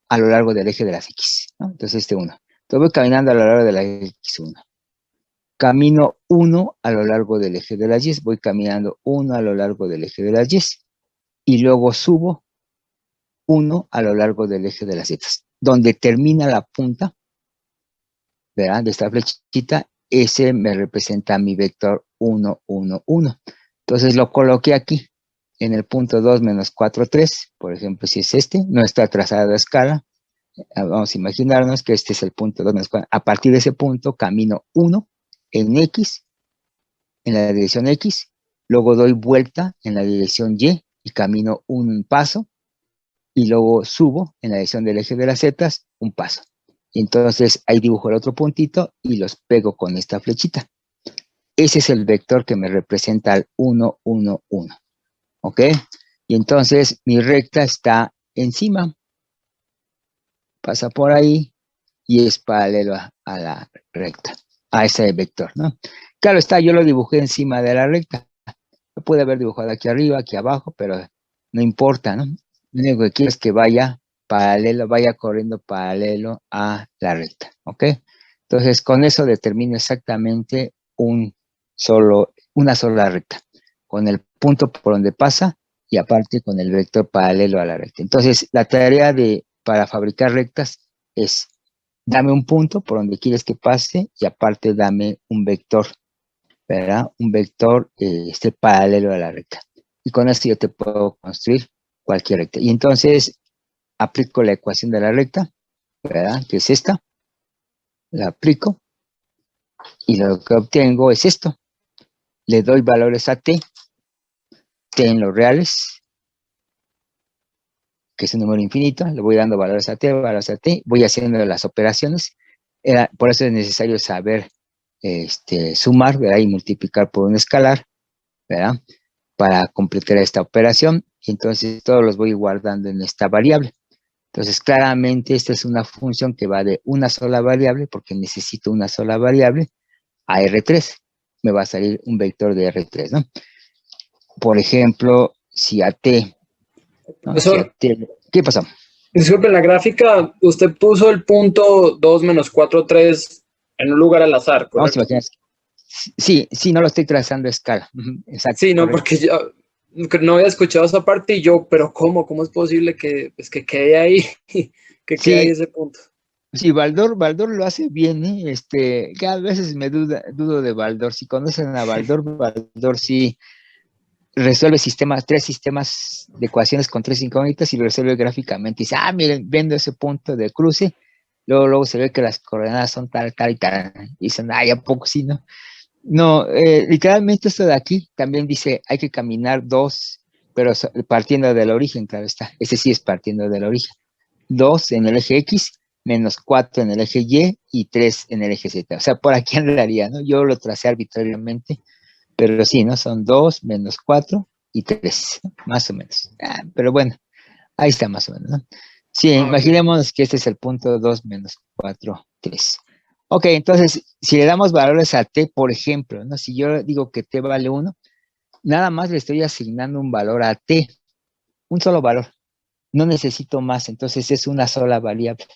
a lo largo del eje de las X, ¿no? Entonces 1. Entonces voy caminando a lo largo de la X1. Camino 1 a lo largo del eje de las Y, voy caminando 1 a lo largo del eje de las Y, y luego subo 1 a lo largo del eje de las Z. Donde termina la punta, ¿verdad? De esta flechita, ese me representa mi vector 1, 1, 1. Entonces lo coloqué aquí, en el punto 2 menos 4, 3, por ejemplo, si es este, no está trazado a escala. Vamos a imaginarnos que este es el punto 2 menos 4. A partir de ese punto, camino 1 en X, en la dirección X, luego doy vuelta en la dirección Y camino un paso, y luego subo en la dirección del eje de las Z un paso. Y entonces ahí dibujo el otro puntito y los pego con esta flechita. Ese es el vector que me representa al 1, 1, 1. ¿Ok? Y entonces mi recta está encima, pasa por ahí y es paralelo a la recta, a ese vector, ¿no? Claro está, yo lo dibujé encima de la recta. Lo pude haber dibujado aquí arriba, aquí abajo, pero no importa, ¿no? Lo único que quiero es que vaya paralelo, vaya corriendo paralelo a la recta, ¿ok? Entonces, con eso determino exactamente una sola recta, con el punto por donde pasa y aparte con el vector paralelo a la recta. Entonces, la tarea para fabricar rectas es, dame un punto por donde quieres que pase y aparte dame un vector, ¿verdad? Un vector paralelo a la recta. Y con esto yo te puedo construir cualquier recta. Y entonces aplico la ecuación de la recta, ¿verdad? Que es esta. La aplico y lo que obtengo es esto. Le doy valores a t en los reales, que es un número infinito. Le voy dando valores a t, voy haciendo las operaciones. Por eso es necesario saber sumar, ¿verdad? Y multiplicar por un escalar, ¿verdad? para completar esta operación, y entonces todos los voy guardando en esta variable. Entonces, claramente esta es una función que va de una sola variable, porque necesito una sola variable, a R3. Me va a salir un vector de R3, ¿no? Por ejemplo, si a T, ¿no? Si a Profesor, T, ¿qué pasó? disculpe, en la gráfica usted puso el punto 2 menos 4 3 en un lugar al azar, Vamos a ¿correcto? imaginar. Sí, sí, no lo estoy trazando a escala. Exacto, Sí, no, correcto. porque yo no había escuchado esa parte y yo, pero ¿cómo? ¿Cómo es posible que, pues, que quede ahí, que quede ahí Sí, ese punto? sí, Baldor lo hace bien, ¿eh? Que a veces dudo de Baldor. Si conocen a Baldor sí resuelve tres sistemas de ecuaciones con tres incógnitas y lo resuelve gráficamente. Y dice, miren, viendo ese punto de cruce, luego se ve que las coordenadas son tal, tal y tal. Y dicen, ¿a poco sí, no? No, literalmente esto de aquí también dice, hay que caminar dos, pero partiendo del origen, claro está. Ese sí es partiendo del origen. 2 en el eje X, menos 4 en el eje y 3 en el eje Z. O sea, por aquí andaría, ¿no? Yo lo tracé arbitrariamente, pero sí, ¿no? Son 2 menos 4 y 3, ¿no? Más o menos. Pero bueno, ahí está más o menos, ¿no? Sí, Ah, ok. imaginemos que este es el punto 2 menos 4, 3. Ok, entonces, si le damos valores a t, por ejemplo, ¿no? Si yo digo que t vale 1, nada más le estoy asignando un valor a t, un solo valor. No necesito más, entonces es una sola variable.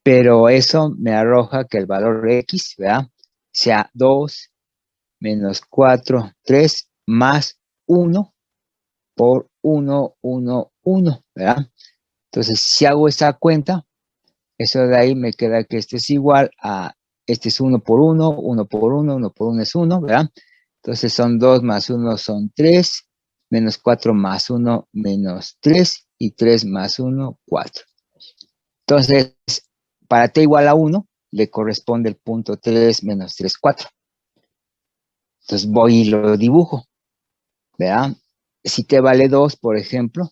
Pero eso me arroja que el valor x, ¿verdad? Sea 2 menos 4, 3 más 1 por 1, 1, 1, ¿verdad? Entonces, si hago esa cuenta, eso de ahí me queda que este es igual a, este es 1 por 1, 1 por 1, 1 por 1 es 1, ¿verdad? Entonces son 2 más 1 son 3, menos 4 más 1 menos 3, y 3 más 1, 4. Entonces, para t igual a 1, le corresponde el punto 3 menos 3, 4. Entonces voy y lo dibujo, ¿verdad? Si t vale 2, por ejemplo,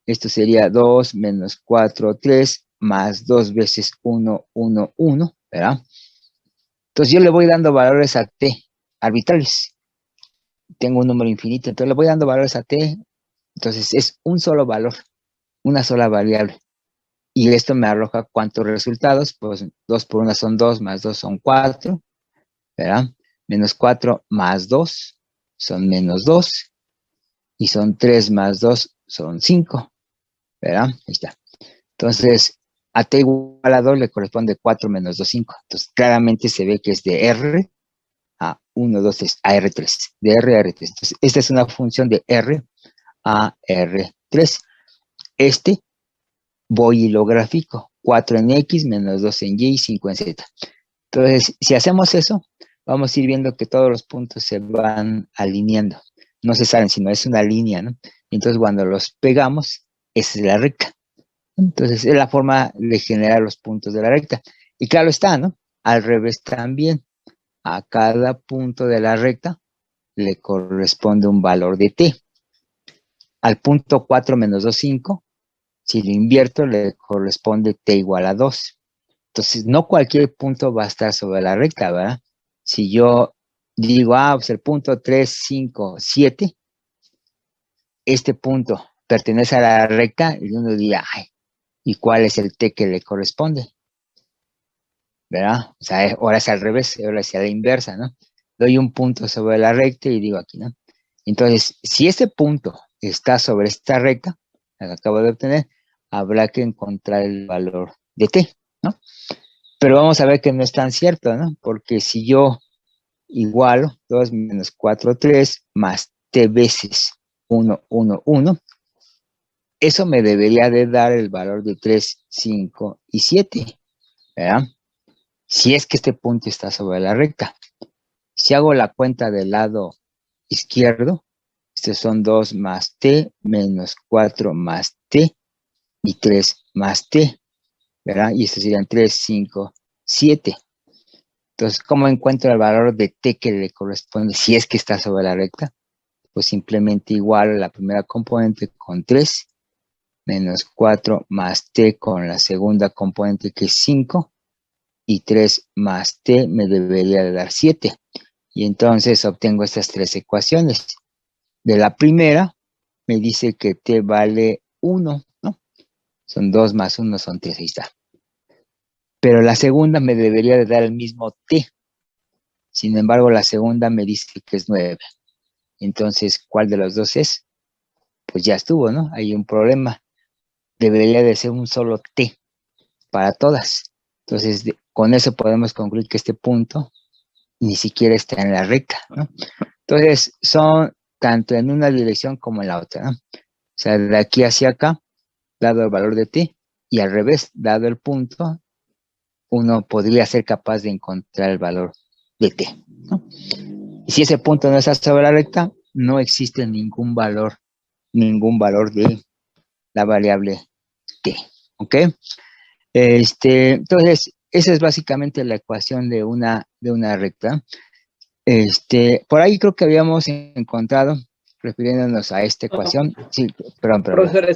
esto sería 2 menos 4, 3, más 2 veces 1, 1, 1, ¿verdad? Entonces yo le voy dando valores a t arbitrarios. Tengo un número infinito, entonces le voy dando valores a t. Entonces es un solo valor, una sola variable. Y esto me arroja cuántos resultados. Pues 2 por 1 son 2, más 2 son 4, ¿verdad? Menos 4 más 2 son menos 2. Y son 3 más 2 son 5, ¿verdad? Ahí está. Entonces, a t igual a 2 le corresponde 4 menos 2, 5. Entonces, claramente se ve que es de R a 1, 2, 3, a R3. De R a R3. Entonces, esta es una función de R a R3. Este voy y lo grafico. 4 en X, menos 2 en Y y 5 en Z. Entonces, si hacemos eso, vamos a ir viendo que todos los puntos se van alineando. No se salen, sino es una línea, ¿no? Entonces, cuando los pegamos, esa es la recta. Entonces, es la forma de generar los puntos de la recta. Y claro está, ¿no? Al revés también. A cada punto de la recta le corresponde un valor de t. Al punto 4 menos 2, 5, si lo invierto, le corresponde t igual a 2. Entonces, no cualquier punto va a estar sobre la recta, ¿verdad? Si yo digo, pues el punto 3, 5, 7, este punto pertenece a la recta, y uno diría, ¿y cuál es el t que le corresponde? ¿Verdad? O sea, ahora es al revés, ahora es a la inversa, ¿no? Doy un punto sobre la recta y digo aquí, ¿no? Entonces, si este punto está sobre esta recta, la que acabo de obtener, habrá que encontrar el valor de t, ¿no? Pero vamos a ver que no es tan cierto, ¿no? Porque si yo igualo 2 menos 4, 3, más t veces 1, 1, 1, eso me debería de dar el valor de 3, 5 y 7, ¿verdad? Si es que este punto está sobre la recta. Si hago la cuenta del lado izquierdo, estos son 2 más t, menos 4 más t, y 3 más t, ¿verdad? Y estos serían 3, 5, 7. Entonces, ¿cómo encuentro el valor de t que le corresponde si es que está sobre la recta? Pues simplemente igual la primera componente con 3, menos 4 más t con la segunda componente que es 5, y 3 más t me debería de dar 7. Y entonces obtengo estas tres ecuaciones. de la primera me dice que t vale 1, ¿no? Son 2 más 1 son 3, ahí está. Pero la segunda me debería de dar el mismo t. Sin embargo, la segunda me dice que es 9. Entonces, ¿cuál de los dos es? Pues ya estuvo, ¿no? Hay un problema. Debería de ser un solo t para todas. Entonces, con eso podemos concluir que este punto ni siquiera está en la recta, ¿no? Entonces, son tanto en una dirección como en la otra, ¿no? O sea, de aquí hacia acá, dado el valor de t, y al revés, dado el punto, uno podría ser capaz de encontrar el valor de t, ¿no? Y si ese punto no está sobre la recta, no existe ningún valor de la variable t, ¿ok? Entonces, esa es básicamente la ecuación de una recta. Por ahí creo que habíamos encontrado, refiriéndonos a esta ecuación, sí, perdón. Profesor,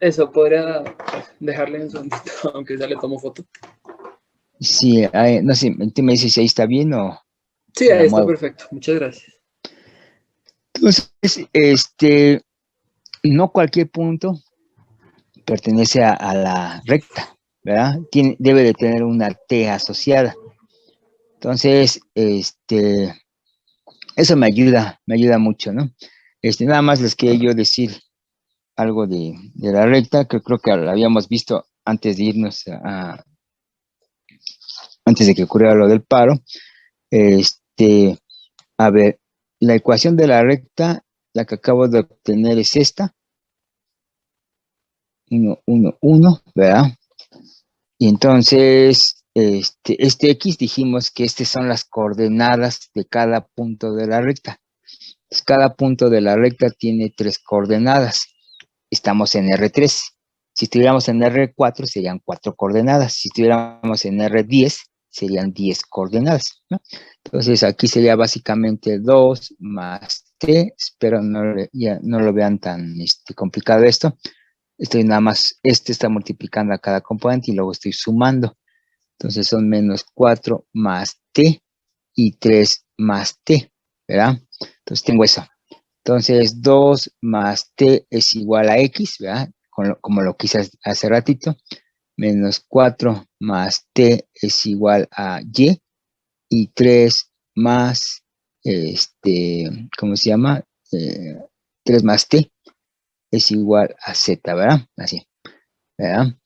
eso, podría dejarle en su aunque ya le tomo foto. Sí, no sé, tú me dices si ahí está bien o Sí, ahí está muevo. perfecto, muchas gracias. Entonces, no cualquier punto pertenece a la recta, ¿verdad? Debe de tener una t asociada. Entonces, eso me ayuda mucho, ¿no? Nada más les quería yo decir algo de la recta, que creo que lo habíamos visto antes de irnos antes de que ocurriera lo del paro. A ver, la ecuación de la recta, la que acabo de obtener es esta. 1, 1, 1, ¿verdad? Y entonces, este X dijimos que estas son las coordenadas de cada punto de la recta. Entonces, cada punto de la recta tiene 3 coordenadas. Estamos en R3. Si estuviéramos en R4 serían 4 coordenadas. Si estuviéramos en R10 serían 10 coordenadas, ¿no? Entonces aquí sería básicamente 2 más t. Espero ya no lo vean tan complicado esto. Estoy nada más, está multiplicando a cada componente y luego estoy sumando. Entonces son menos 4 más t y 3 más t, ¿verdad? Entonces tengo eso. Entonces 2 más t es igual a x, ¿verdad? Como lo quise hace ratito. Menos 4 más t es igual a y 3 más, ¿cómo se llama? 3 más t es igual a z, ¿verdad? Así, ¿verdad?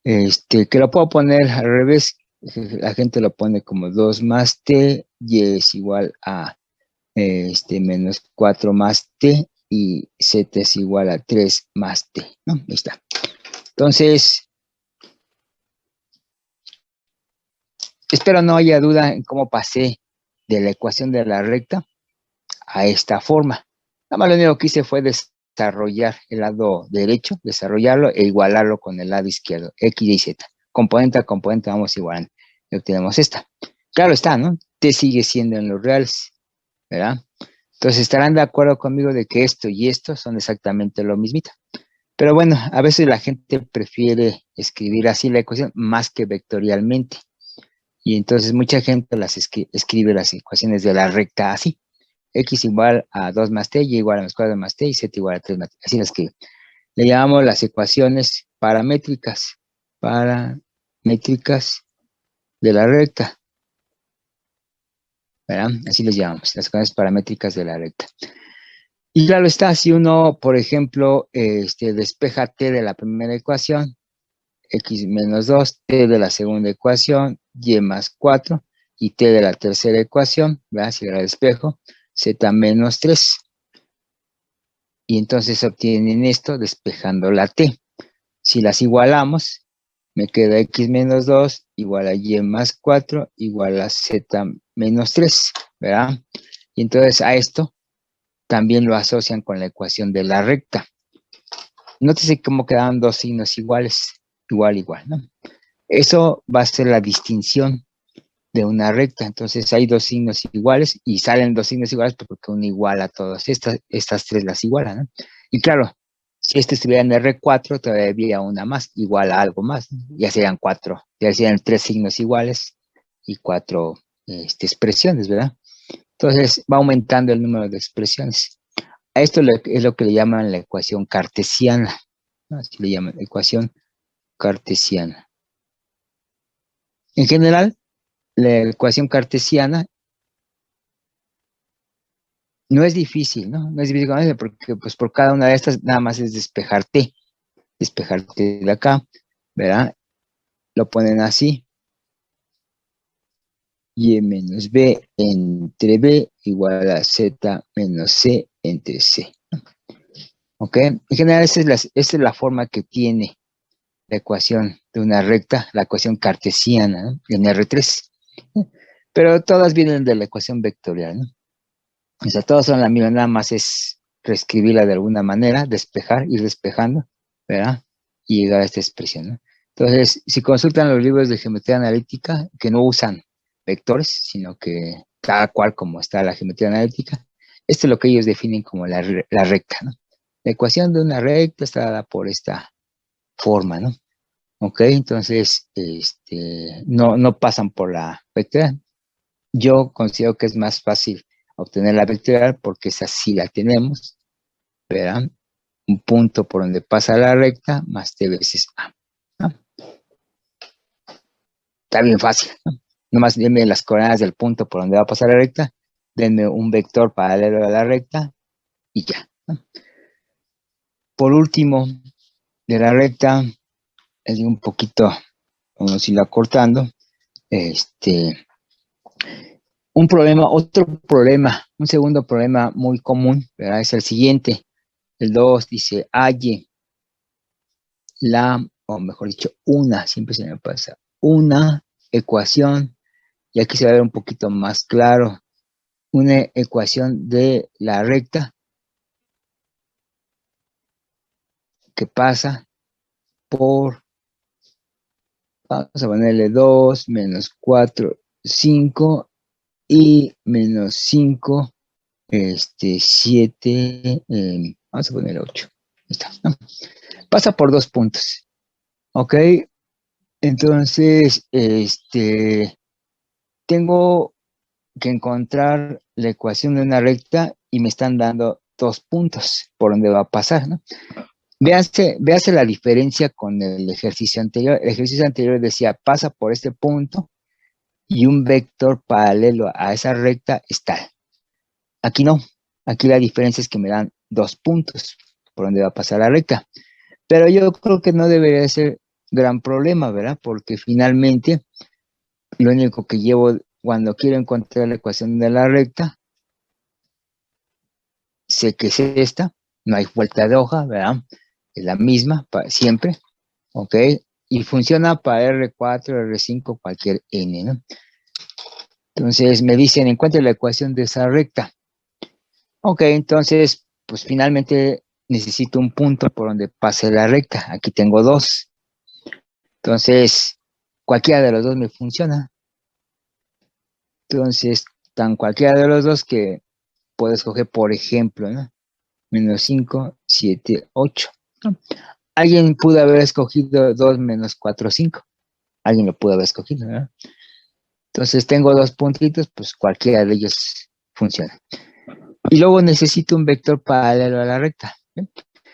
Que lo puedo poner al revés. La gente lo pone como 2 más t, y es igual a menos 4 más t, y z es igual a 3 más t, ¿no? Ahí está. Entonces, espero no haya duda en cómo pasé de la ecuación de la recta a esta forma. Nada más lo único que hice fue desarrollar el lado derecho, desarrollarlo e igualarlo con el lado izquierdo, x y z. Componente a componente vamos igualando. Y obtenemos esta. Claro está, ¿no? T sigue siendo en los reales, ¿verdad? Entonces estarán de acuerdo conmigo de que esto y esto son exactamente lo mismito. Pero bueno, a veces la gente prefiere escribir así la ecuación más que vectorialmente. Y entonces mucha gente escribe las ecuaciones de la recta así. X igual a 2 más t, y igual a menos 4 más t, y z igual a 3 más t. Así las escribe. Le llamamos las ecuaciones paramétricas. Paramétricas de la recta, ¿verdad? Así les llamamos, las ecuaciones paramétricas de la recta. Y claro está, si uno, por ejemplo, despeja t de la primera ecuación, x menos 2, t de la segunda ecuación, y más 4, y t de la tercera ecuación, ¿verdad? Si la despejo, z menos 3. Y entonces obtienen esto despejando la t. Si las igualamos, me queda x menos 2 igual a y más 4 igual a z menos 3, ¿verdad? Y entonces a esto también lo asocian con la ecuación de la recta. Nótese cómo quedan dos signos iguales, igual, ¿no? Eso va a ser la distinción de una recta. Entonces hay dos signos iguales y salen dos signos iguales porque uno iguala a todas estas tres las iguala, ¿no? Y claro, si este estuviera en R4, todavía habría una más, igual a algo más, ¿no? Ya serían 4, ya serían 3 signos iguales y 4 expresiones, ¿verdad? Entonces va aumentando el número de expresiones. A esto es lo que le llaman la ecuación cartesiana, ¿no? Así le llaman, ecuación cartesiana. En general, la ecuación cartesiana no es difícil, ¿no? No es difícil porque pues por cada una de estas nada más es despejarte de acá, ¿verdad? Lo ponen así. Y menos B entre B igual a Z menos C entre C. ¿Ok? En general, esa es la forma que tiene la ecuación de una recta, la ecuación cartesiana, ¿no? En R3. Pero todas vienen de la ecuación vectorial, ¿no? O sea, todas son la misma, nada más es reescribirla de alguna manera, despejar, ir despejando, ¿verdad? Y llegar a esta expresión, ¿no? Entonces, si consultan los libros de geometría analítica, que no usan vectores, sino que cada cual como está la geometría analítica, esto es lo que ellos definen como la recta, ¿no? La ecuación de una recta está dada por esta forma, ¿no? Ok, entonces, no pasan por la vectorial. Yo considero que es más fácil obtener la vectorial porque esa sí la tenemos, ¿verdad? Un punto por donde pasa la recta más t veces a, ¿no? Está bien fácil, ¿no? Nomás denme las coordenadas del punto por donde va a pasar la recta, denme un vector paralelo a la recta y ya, ¿no? Por último, de la recta, es un poquito, vamos a irlo acortando, un segundo problema muy común, ¿verdad? Es el siguiente. El 2 dice, halle o mejor dicho, siempre se me pasa, una ecuación, y aquí se va a ver un poquito más claro, una ecuación de la recta que pasa por, vamos a ponerle 2, menos 4, 5, y menos 5, 7, vamos a poner 8. Está, ¿no? Pasa por 2 puntos. ¿Ok? Entonces, tengo que encontrar la ecuación de una recta y me están dando 2 puntos por donde va a pasar, ¿no? Véase la diferencia con el ejercicio anterior. El ejercicio anterior decía, pasa por este punto y un vector paralelo a esa recta es tal. Aquí no. Aquí la diferencia es que me dan 2 puntos por donde va a pasar la recta. Pero yo creo que no debería ser gran problema, ¿verdad? Porque finalmente lo único que llevo cuando quiero encontrar la ecuación de la recta, sé que es esta, no hay vuelta de hoja, ¿verdad? Es la misma para siempre, ¿ok? Y funciona para R4, R5, cualquier N, ¿no? Entonces me dicen, encuentre la ecuación de esa recta. Ok, entonces, pues finalmente necesito un punto por donde pase la recta. Aquí tengo 2. Entonces, cualquiera de los dos me funciona. Entonces, tan cualquiera de los dos que puedo escoger, por ejemplo, ¿no? Menos 5, 7, 8. Alguien pudo haber escogido 2 menos 4, 5. Alguien lo pudo haber escogido, ¿verdad? Entonces, tengo 2 puntitos, pues cualquiera de ellos funciona. Y luego necesito un vector paralelo a la recta, ¿eh?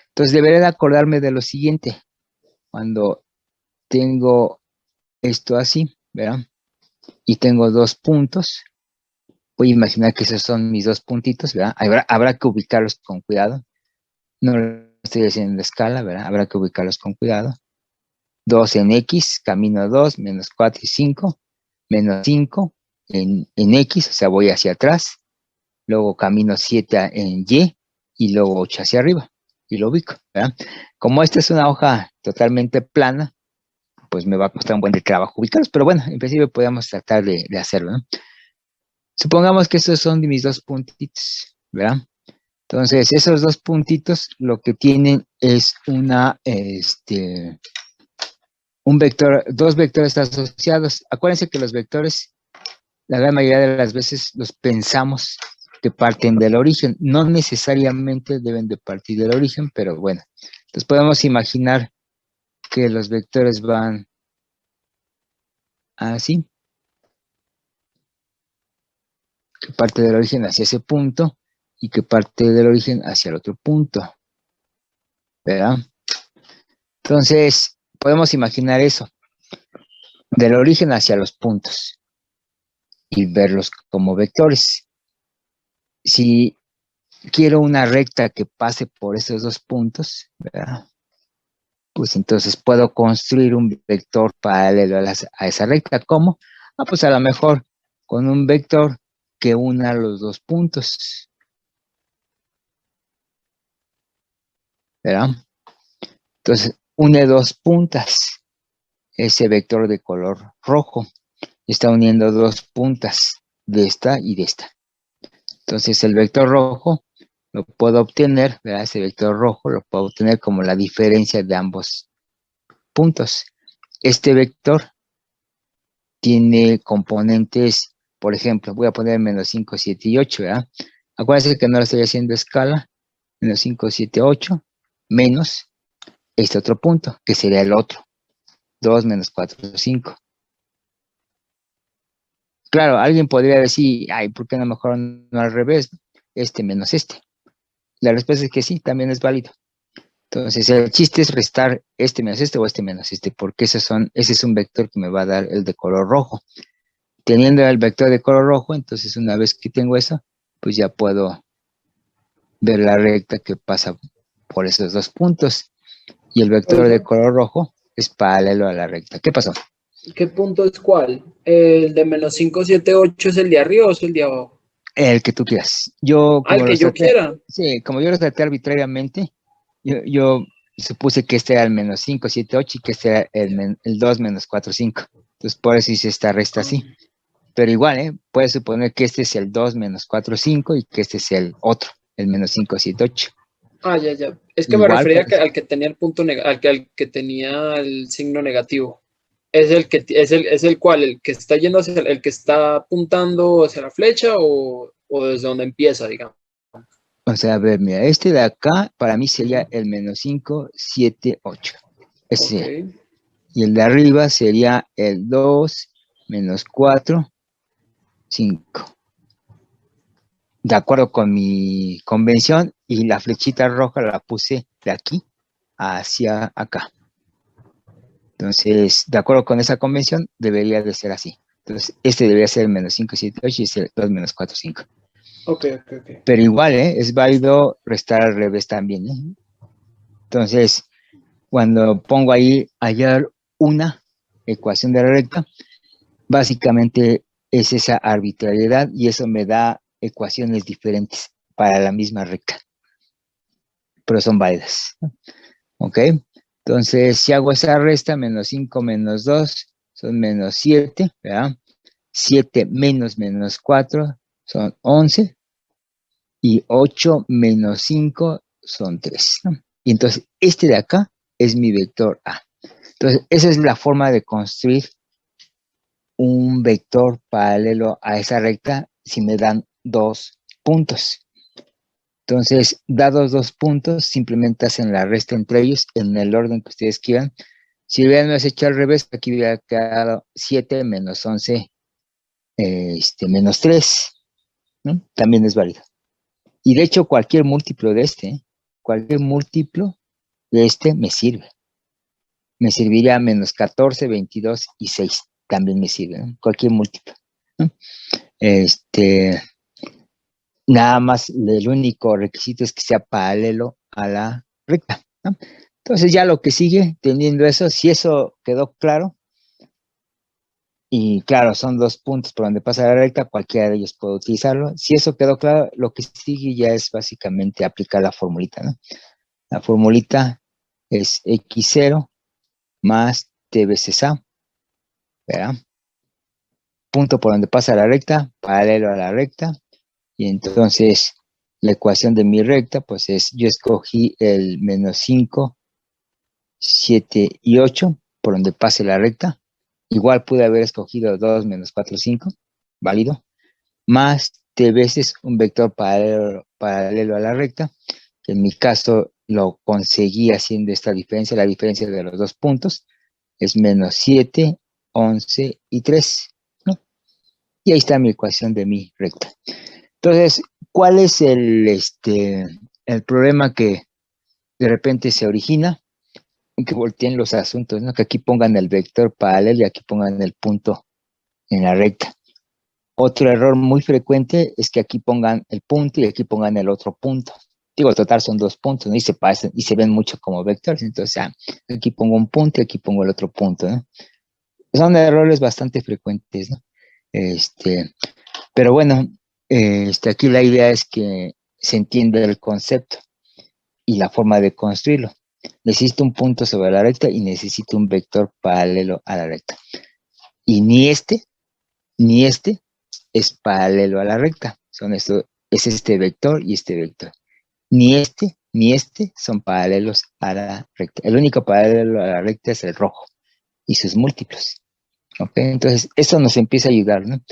Entonces, deberé de acordarme de lo siguiente. Cuando tengo esto así, ¿verdad? Y tengo 2 puntos, voy a imaginar que esos son mis 2 puntitos, ¿verdad? Habrá que ubicarlos con cuidado. No lo estoy haciendo en escala, ¿verdad? Habrá que ubicarlos con cuidado. 2 en X, camino 2, menos 4 y 5, menos 5 en X, o sea, voy hacia atrás. Luego camino 7 en y luego 8 hacia arriba. Y lo ubico, ¿verdad? Como esta es una hoja totalmente plana, pues me va a costar un buen de trabajo ubicarlos, pero bueno, en principio podemos tratar de hacerlo, ¿no? Supongamos que estos son de mis 2 puntitos, ¿verdad? Entonces, esos 2 puntitos lo que tienen es un vector, 2 vectores asociados. Acuérdense que los vectores, la gran mayoría de las veces los pensamos que parten del origen. No necesariamente deben de partir del origen, pero bueno. Entonces podemos imaginar que los vectores van así, que parte del origen hacia ese punto, y que parte del origen hacia el otro punto, ¿verdad? Entonces, podemos imaginar eso, del origen hacia los puntos, y verlos como vectores. Si quiero una recta que pase por esos dos puntos, ¿verdad? Pues entonces puedo construir un vector paralelo a esa recta. ¿Cómo? Pues a lo mejor con un vector que una los dos puntos, ¿verdad? Entonces, une dos puntas, ese vector de color rojo, está uniendo dos puntas de esta y de esta. Entonces, el vector rojo lo puedo obtener, ¿verdad? Ese vector rojo lo puedo obtener como la diferencia de ambos puntos. Este vector tiene componentes, por ejemplo, voy a poner menos 5, 7 y 8, ¿verdad? Acuérdense que no lo estoy haciendo a escala, menos 5, 7, 8, menos este otro punto, que sería el otro, 2 menos 4, 5. Claro, alguien podría decir, ay, ¿por qué no mejor no al revés? Este menos este. La respuesta es que sí, también es válido. Entonces, el chiste es restar este menos este o este menos este, porque ese es un vector que me va a dar el de color rojo. Teniendo el vector de color rojo, entonces una vez que tengo eso, pues ya puedo ver la recta que pasa por esos dos puntos. Y el vector de color rojo es paralelo a la recta. ¿Qué pasó? ¿Qué punto es cuál? ¿El de menos 5, 7, 8 es el de arriba o es el de abajo? El que tú quieras. Yo, Ah, el como que los yo traté, quiera. sí, como yo los traté arbitrariamente, yo supuse que este era el menos 5, 7, 8 y que este era el 2 menos 4, 5. Entonces, por eso hice esta resta así. Pero igual, puedes suponer que este es el 2 menos 4, 5 y que este es el otro, el menos 5, 7, 8. Ah, ya, ya. Es que me Igual, refería pues, al que tenía el punto al que tenía el signo negativo. Es el cual, el que está yendo hacia el que está apuntando hacia la flecha o desde donde empieza, digamos. o sea, a ver, mira, este de acá para mí sería el menos 5, 7, 8. Ese Ok. sería. Y el de arriba sería el 2 menos 4, 5. De acuerdo con mi convención, y la flechita roja la puse de aquí hacia acá. Entonces, de acuerdo con esa convención, debería de ser así. Entonces, este debería ser el menos 5, 7, 8 y este el 2 menos 4, 5. Ok, ok, ok. Pero igual, es válido restar al revés también, Entonces, cuando pongo ahí hallar una ecuación de la recta, básicamente es esa arbitrariedad y eso me da ecuaciones diferentes para la misma recta, pero son válidas, ¿ok? Entonces, si hago esa resta, menos 5 menos 2 son menos 7, ¿verdad? 7 menos 4 son 11 y 8 menos 5 son 3, ¿no? Y entonces, este de acá es mi vector A. Entonces, esa es la forma de construir un vector paralelo a esa recta si me dan dos puntos. Entonces, dados dos puntos, simplemente hacen la resta entre ellos en el orden que ustedes quieran. Si hubieran hecho al revés, aquí hubiera quedado 7 menos 11 menos 3, ¿no? También es válido. Y de hecho, cualquier múltiplo de me sirve. Me serviría menos 14, 22 y 6. También me sirve, ¿no? Cualquier múltiplo, ¿no? Nada más el único requisito es que sea paralelo a la recta, ¿no? Entonces ya lo que sigue, teniendo eso, si eso quedó claro, y claro, son dos puntos por donde pasa la recta, cualquiera de ellos puede utilizarlo. Si eso quedó claro, lo que sigue ya es básicamente aplicar la formulita, ¿no? La formulita es x0 más t veces a, ¿verdad? Punto por donde pasa la recta, paralelo a la recta, y entonces la ecuación de mi recta, pues es, yo escogí el menos 5, 7 y 8, por donde pase la recta. Igual pude haber escogido 2 menos 4, 5, válido, más t veces un vector paralelo a la recta, que en mi caso lo conseguí haciendo esta diferencia, la diferencia de los dos puntos, es menos 7, 11 y 3, ¿no? Y ahí está mi ecuación de mi recta. Entonces, ¿Cuál es el problema que de repente se origina? En que volteen los asuntos, ¿no? Que aquí pongan el vector paralelo y aquí pongan el punto en la recta. Otro error muy frecuente es que aquí pongan el punto y aquí pongan el otro punto. Digo, total son dos puntos, ¿no? Y se pasan y se ven mucho como vectores. Entonces, aquí pongo un punto y aquí pongo el otro punto, ¿no? Son errores bastante frecuentes, ¿no? Pero bueno, aquí la idea es que se entienda el concepto y la forma de construirlo. Necesito un punto sobre la recta y necesito un vector paralelo a la recta. Y ni este es paralelo a la recta. Es este vector y este vector. Ni este son paralelos a la recta. El único paralelo a la recta es el rojo y sus múltiplos. ¿Ok? Entonces, eso nos empieza a ayudar, ¿no?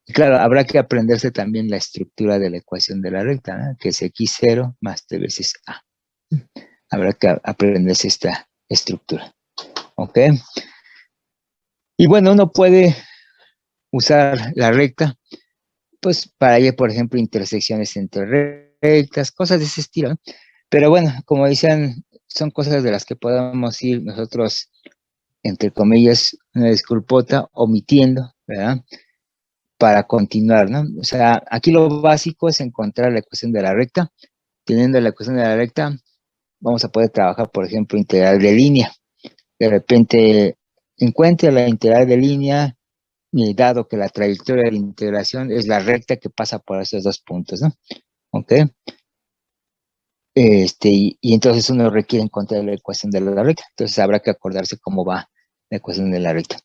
Y claro, habrá que aprenderse también la estructura de la ecuación de la recta, ¿no? Que es x0 más t veces a. Habrá que aprenderse esta estructura. ¿Ok? Y bueno, uno puede usar la recta, pues para hallar, por ejemplo, intersecciones entre rectas, cosas de ese estilo, ¿no? Pero bueno, como decían, son cosas de las que podemos ir nosotros, entre comillas, una disculpota, omitiendo, ¿verdad? Para continuar, ¿no? O sea, aquí lo básico es encontrar la ecuación de la recta. Teniendo la ecuación de la recta, vamos a poder trabajar, por ejemplo, integral de línea. De repente, encuentre la integral de línea, y dado que la trayectoria de la integración es la recta que pasa por esos dos puntos, ¿no? ¿Ok? Y entonces uno requiere encontrar la ecuación de la recta. Entonces habrá que acordarse cómo va la ecuación de la recta.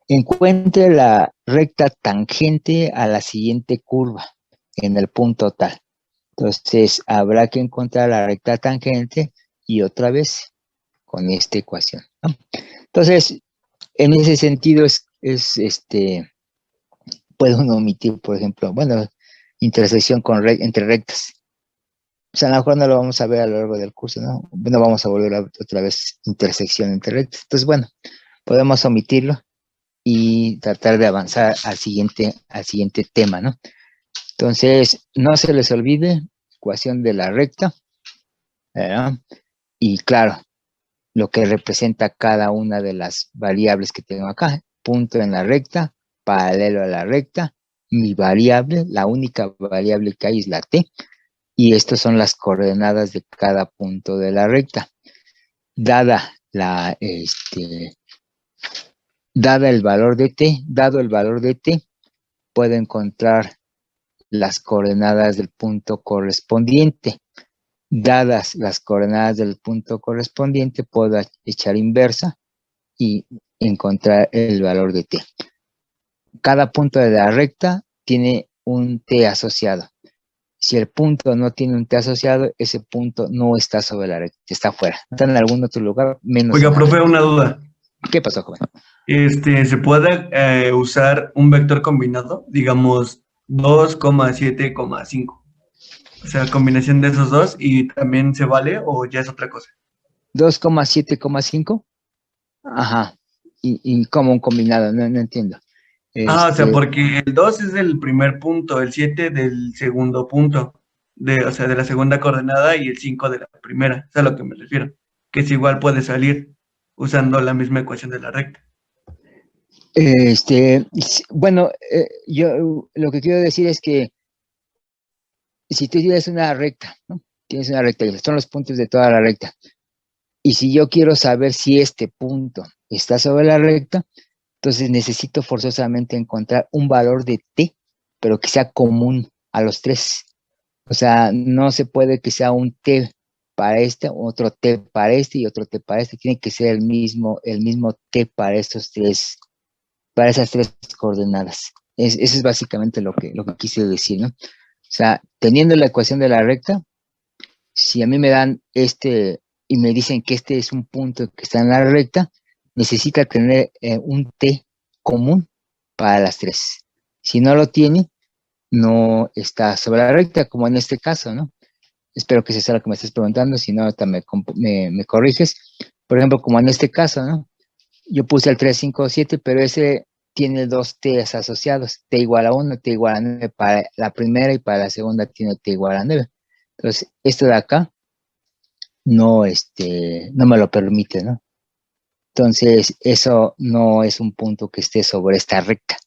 Encuentre la recta tangente a la siguiente curva en el punto tal. Entonces habrá que encontrar la recta tangente y otra vez con esta ecuación, ¿no? Entonces, en ese sentido puede uno omitir, por ejemplo, bueno, intersección entre rectas. O sea, a lo mejor no lo vamos a ver a lo largo del curso, ¿no? No vamos a volver otra vez intersección entre rectas. Entonces, bueno, podemos omitirlo y tratar de avanzar al siguiente tema, ¿no? Entonces, no se les olvide, ecuación de la recta, ¿verdad? Y claro, lo que representa cada una de las variables que tengo acá. Punto en la recta, paralelo a la recta, mi variable, la única variable que hay es la t, y estas son las coordenadas de cada punto de la recta. Dado el valor de t, puedo encontrar las coordenadas del punto correspondiente. Dadas las coordenadas del punto correspondiente, puedo echar inversa y encontrar el valor de t. Cada punto de la recta tiene un t asociado. Si el punto no tiene un t asociado, ese punto no está sobre la recta, está fuera. Está en algún otro lugar, menos Oiga, en la profe, recta. una duda. ¿Qué pasó, joven? ¿Se puede usar un vector combinado? Digamos 2,7,5. O sea, combinación de esos dos, y también se vale o ya es otra cosa. 2,7,5. Ajá. Y como un combinado, no entiendo. O sea, porque el 2 es del primer punto, el 7 del segundo punto, o sea, de la segunda coordenada, y el 5 de la primera. Es a lo que me refiero. Que es igual, puede salir usando la misma ecuación de la recta. Bueno, yo lo que quiero decir es que si tú tienes una recta, ¿no? Tienes una recta y son los puntos de toda la recta. Y si yo quiero saber si este punto está sobre la recta, entonces necesito forzosamente encontrar un valor de t, pero que sea común a los tres. O sea, no se puede que sea un t para este, otro t para este y otro t para este. Tiene que ser el mismo t para esas tres coordenadas. Eso es básicamente lo que quise decir, ¿no? O sea, teniendo la ecuación de la recta, si a mí me dan y me dicen que este es un punto que está en la recta, necesita tener un t común para las tres. Si no lo tiene, no está sobre la recta, como en este caso, ¿no? Espero que sea lo que me estés preguntando, si no, ahorita me corriges. Por ejemplo, como en este caso, ¿no? Yo puse el 3, 5, 7, pero ese tiene dos t's asociados, t igual a 1, t igual a 9 para la primera y para la segunda tiene t igual a 9. Entonces, esto de acá no, no me lo permite, ¿no? Entonces, eso no es un punto que esté sobre esta recta,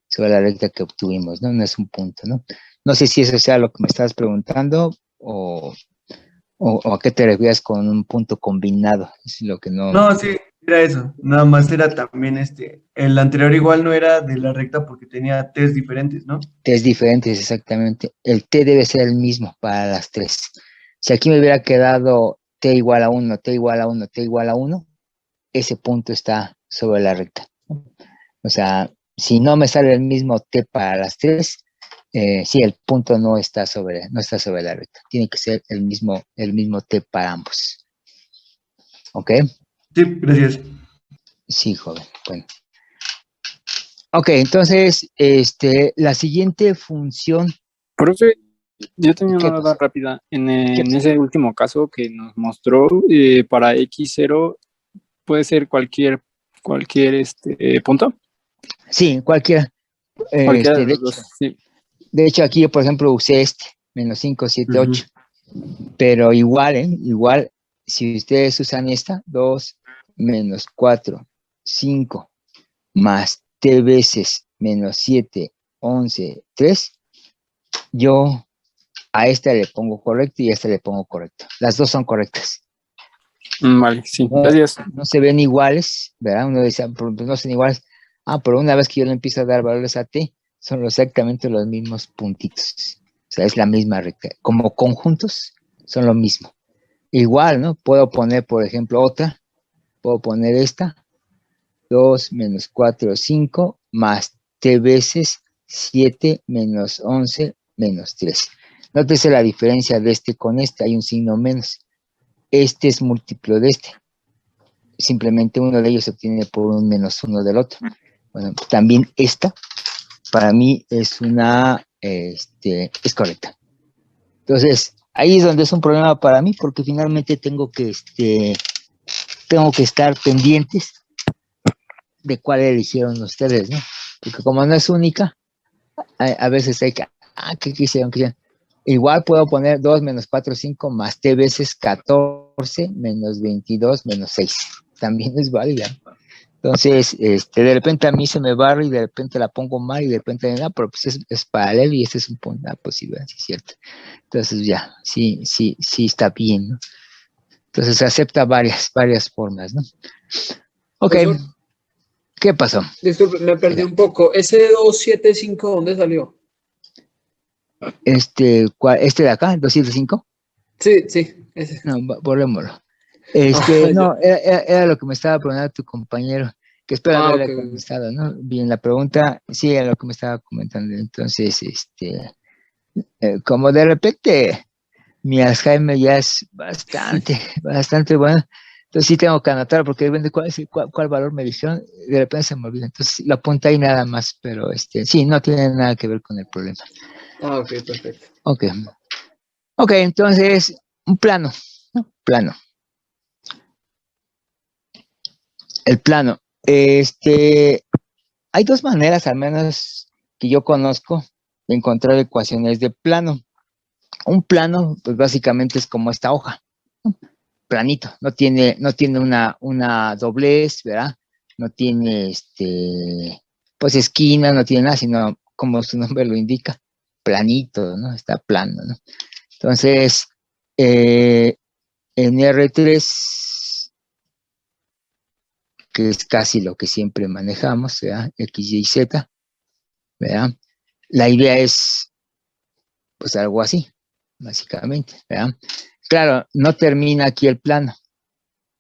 sobre la recta que obtuvimos, ¿no? No es un punto, ¿no? No sé si eso sea lo que me estabas preguntando o a qué te refieres con un punto combinado. Es lo que no... No, sí, era eso. Nada más era también el anterior igual no era de la recta porque tenía test diferentes, ¿no? Test diferentes, exactamente. El t debe ser el mismo para las tres. Si aquí me hubiera quedado t igual a 1, t igual a 1, t igual a 1, ese punto está sobre la recta. O sea, si no me sale el mismo t para las tres, sí, el punto no está sobre la recta. Tiene que ser el mismo t para ambos. ¿Ok? Sí, gracias. Sí, joven. Bueno. Ok, entonces, la siguiente función. Profe, yo tenía ¿Qué una duda pasa? rápida. En ese último caso que nos mostró, para X0 puede ser cualquier punto. Sí, cualquiera. Cualquiera de De los dos, sí. hecho, aquí yo, por ejemplo, usé menos 5, 7, 8. Pero igual, igual, si ustedes usan esta, 2 menos 4, 5, más t veces menos 7, 11, 3, yo a esta le pongo correcto y a esta le pongo correcto. Las dos son correctas. Vale, sí, gracias. No se ven iguales, ¿verdad? Uno dice, pues no son iguales. Pero una vez que yo le empiezo a dar valores a t, son exactamente los mismos puntitos. O sea, es la misma recta. Como conjuntos, son lo mismo. Igual, ¿no? Puedo poner, por ejemplo, otra. Puedo poner esta. 2 menos 4, 5, más t veces 7 menos 11 menos 3. Nótese la diferencia de este con este. Hay un signo menos. Este es múltiplo de este. Simplemente uno de ellos se obtiene por un menos uno del otro. Bueno, también esta, para mí, es es correcta. Entonces, ahí es donde es un problema para mí, porque finalmente tengo que estar pendientes de cuál eligieron ustedes, ¿no? Porque como no es única, a veces hay que, ¿qué quisieron? Igual puedo poner 2 menos 4, 5 más t veces 14 menos 22 menos 6. También es válida. Entonces, de repente a mí se me barra y de repente la pongo mal y de repente, pero pues es paralelo y este es un punto, posible, sí es cierto. Entonces ya, sí está bien, ¿no? Entonces se acepta varias varias formas, ¿no? Ok, Profesor, ¿qué pasó? disculpe, me perdí un poco. ¿Ese 275 dónde salió? ¿Este de acá, 205? Sí, ese. No, borrémoslo. Ya. No, era lo que me estaba preguntando tu compañero, que espero haberle Ok. contestado, ¿no? Bien, la pregunta, sí, era lo que me estaba comentando. Entonces, como de repente mi Alzheimer ya es bastante bueno, entonces sí tengo que anotar porque depende cuál valor me dijeron, de repente se me olvida. Entonces lo apunté ahí nada más, pero sí, no tiene nada que ver con el problema. Ok, perfecto. Ok, entonces, un plano, ¿no? Plano. El plano. Hay dos maneras, al menos que yo conozco, de encontrar ecuaciones de plano. Un plano, pues básicamente es como esta hoja, ¿no? Planito, no tiene una doblez, ¿verdad? No tiene, pues esquina, no tiene nada, sino como su nombre lo indica, planito, ¿no? Está plano, ¿no? Entonces, en R3, que es casi lo que siempre manejamos, ¿verdad? X, Y, Z, ¿verdad? La idea es, pues, algo así, básicamente, ¿verdad? Claro, no termina aquí el plano,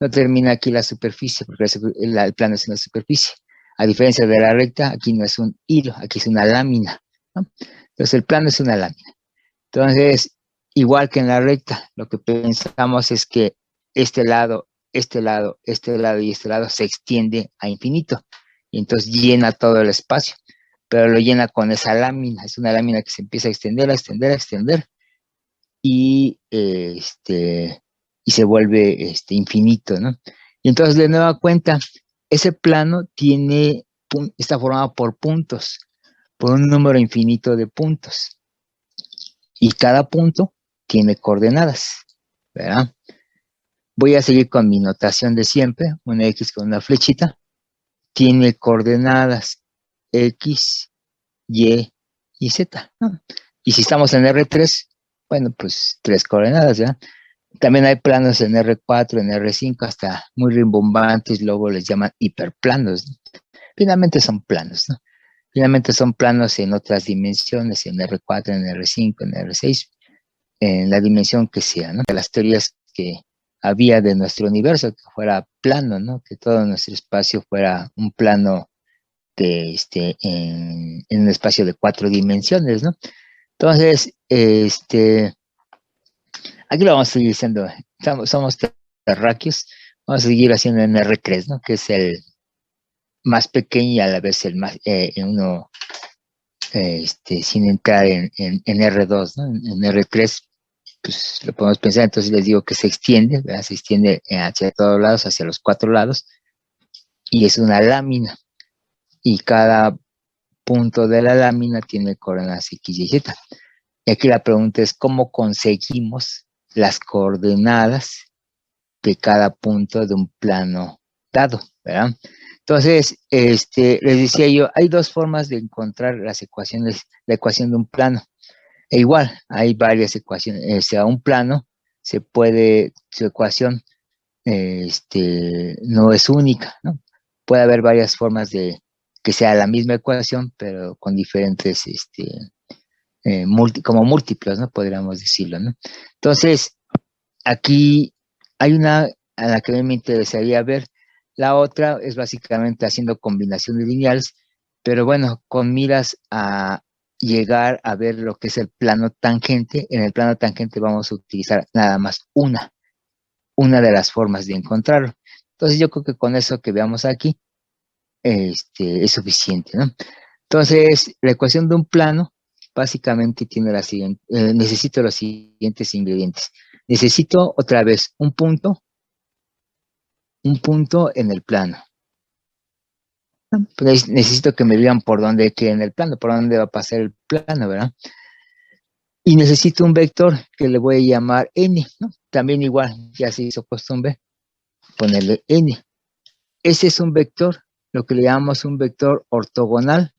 no termina aquí la superficie, porque el plano es una superficie. A diferencia de la recta, aquí no es un hilo, aquí es una lámina, ¿no? Entonces, el plano es una lámina. Entonces, igual que en la recta, lo que pensamos es que este lado, este lado, este lado y este lado se extiende a infinito. Y entonces llena todo el espacio, pero lo llena con esa lámina. Es una lámina que se empieza a extender, a extender, a extender. Y, y se vuelve infinito, ¿no? Y entonces, de nueva cuenta, ese plano tiene está formado por puntos, por un número infinito de puntos. Y cada punto tiene coordenadas, ¿verdad? Voy a seguir con mi notación de siempre, una X con una flechita. Tiene coordenadas X, Y y Z, ¿no? Y si estamos en R3, bueno, pues 3 coordenadas, ¿ya? También hay planos en R4, en R5, hasta muy rimbombantes, luego les llaman hiperplanos, ¿no? Finalmente son planos, ¿no? Finalmente son planos en otras dimensiones, en R4, en R5, en R6, en la dimensión que sea, ¿no? De las teorías que había de nuestro universo, que fuera plano, ¿no? Que todo nuestro espacio fuera un plano de en un espacio de 4 dimensiones, ¿no? Entonces, aquí lo vamos a seguir diciendo, somos terráqueos, vamos a seguir haciendo en R3, ¿no? Que es el más pequeño y a la vez el más, sin entrar en R2, ¿no? En R3, pues lo podemos pensar, entonces les digo que se extiende, ¿verdad? Se extiende hacia todos lados, hacia los 4 lados, y es una lámina, y cada punto de la lámina tiene coordenadas X, Y, Z. Y aquí la pregunta es, ¿cómo conseguimos las coordenadas de cada punto de un plano dado, ¿verdad? Entonces, les decía yo, hay 2 formas de encontrar las ecuaciones, la ecuación de un plano. E igual, hay varias ecuaciones, o sea, un plano su ecuación, no es única, ¿no? Puede haber varias formas de que sea la misma ecuación, pero con diferentes, como múltiplos, ¿no? Podríamos decirlo, ¿no? Entonces, aquí hay una a la que me interesaría ver. La otra es básicamente haciendo combinaciones lineales, pero bueno, con miras a llegar a ver lo que es el plano tangente. En el plano tangente vamos a utilizar nada más una de las formas de encontrarlo. Entonces yo creo que con eso que veamos aquí, es suficiente, ¿no? Entonces, la ecuación de un plano básicamente tiene la siguiente, necesito los siguientes ingredientes. Necesito otra vez un punto en el plano. Pues necesito que me digan por dónde queda en el plano, por dónde va a pasar el plano, ¿verdad? Y necesito un vector que le voy a llamar n, ¿no? También igual, ya se hizo costumbre ponerle n. Ese es un vector, lo que le llamamos un vector ortogonal,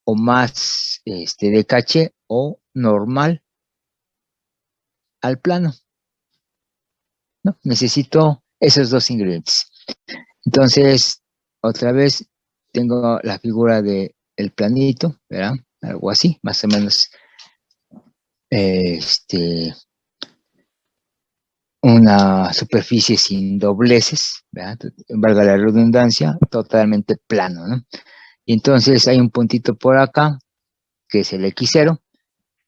o más de caché, o normal al plano, ¿no? Necesito esos 2 ingredientes. Entonces, otra vez, tengo la figura del planito, ¿verdad? Algo así, más o menos, una superficie sin dobleces, ¿verdad? Valga la redundancia, totalmente plano, ¿no? Y entonces hay un puntito por acá, que es el X0,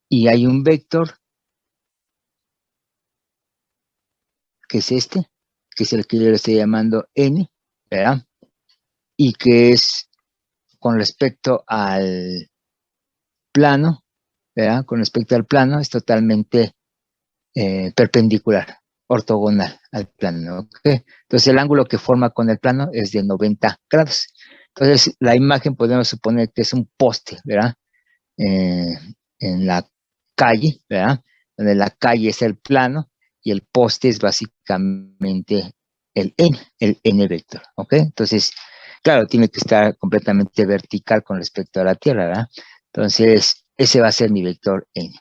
y hay un vector, que es que es el que yo le estoy llamando n, ¿verdad? Y que es con respecto al plano, ¿verdad? Con respecto al plano es totalmente perpendicular, ortogonal al plano, ¿ok? Entonces el ángulo que forma con el plano es de 90 grados. Entonces la imagen podemos suponer que es un poste, ¿verdad? En la calle, ¿verdad? Donde la calle es el plano y el poste es básicamente el n vector, ¿ok? Entonces, claro, tiene que estar completamente vertical con respecto a la Tierra, ¿verdad? Entonces, ese va a ser mi vector n.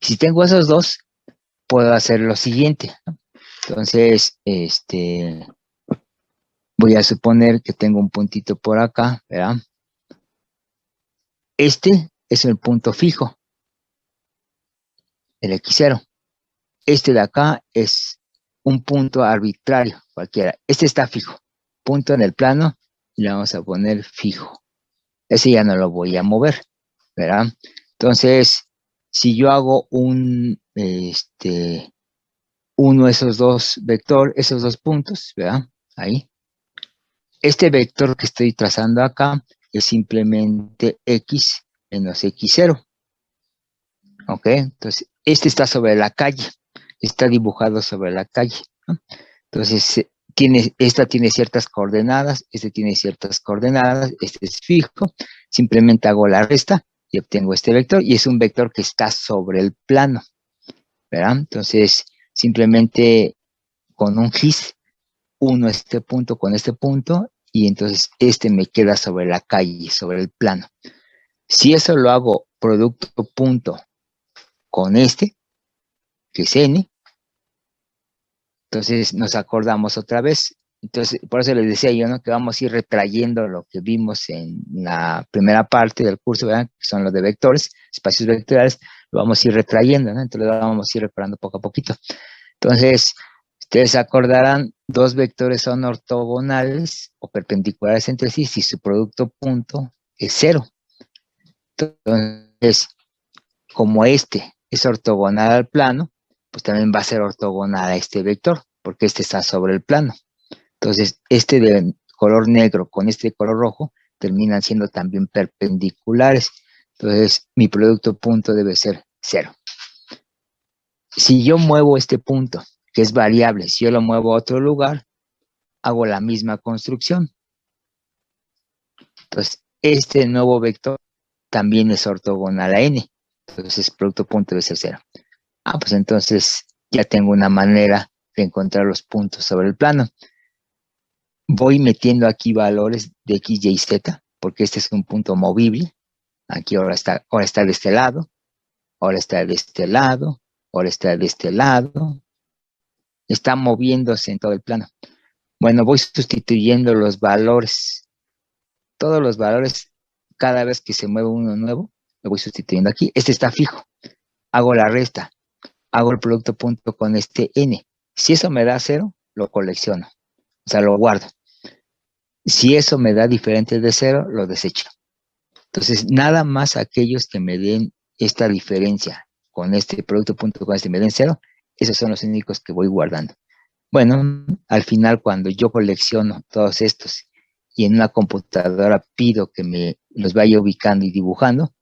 Si tengo esos 2, puedo hacer lo siguiente, ¿no? Entonces, voy a suponer que tengo un puntito por acá, ¿verdad? Este es el punto fijo, el X0. Este de acá es un punto arbitrario, cualquiera. Este está fijo, punto en el plano, y le vamos a poner fijo. Ese ya no lo voy a mover, ¿verdad? Entonces, si yo hago uno de esos 2 vectores, esos 2 puntos, ¿verdad? Ahí. Este vector que estoy trazando acá es simplemente X menos X0. ¿Ok? Entonces, este está sobre la calle. Está dibujado sobre la calle, ¿no? Entonces, esta tiene ciertas coordenadas, este tiene ciertas coordenadas, este es fijo, simplemente hago la resta y obtengo este vector, y es un vector que está sobre el plano, ¿verdad? Entonces, simplemente con un gis, uno este punto con este punto, y entonces este me queda sobre la calle, sobre el plano. Si eso lo hago producto punto con este, que es n, entonces nos acordamos otra vez. Entonces, por eso les decía yo, ¿no?, que vamos a ir retrayendo lo que vimos en la primera parte del curso, ¿verdad?, que son los de vectores, espacios vectoriales, lo vamos a ir retrayendo, ¿no? Entonces lo vamos a ir reparando poco a poquito. Entonces, ustedes se acordarán, dos vectores son ortogonales o perpendiculares entre sí si su producto punto es 0. Entonces, como este es ortogonal al plano, pues también va a ser ortogonal a este vector, porque este está sobre el plano. Entonces, este de color negro con este de color rojo terminan siendo también perpendiculares. Entonces, mi producto punto debe ser 0. Si yo muevo este punto, que es variable, si yo lo muevo a otro lugar, hago la misma construcción. Entonces, este nuevo vector también es ortogonal a n. Entonces, producto punto debe ser 0. Pues entonces ya tengo una manera de encontrar los puntos sobre el plano. Voy metiendo aquí valores de x, y, z, porque este es un punto movible. Aquí ahora está de este lado, ahora está de este lado, ahora está de este lado. Está moviéndose en todo el plano. Bueno, voy sustituyendo los valores. Todos los valores, cada vez que se mueve uno nuevo, lo voy sustituyendo aquí. Este está fijo. Hago la resta. Hago el producto punto con este n. Si eso me da 0, lo colecciono. O sea, lo guardo. Si eso me da diferente de 0, lo desecho. Entonces, nada más aquellos que me den esta diferencia con este producto punto con este me den 0, esos son los únicos que voy guardando. Bueno, al final, cuando yo colecciono todos estos y en una computadora pido que me los vaya ubicando y dibujando,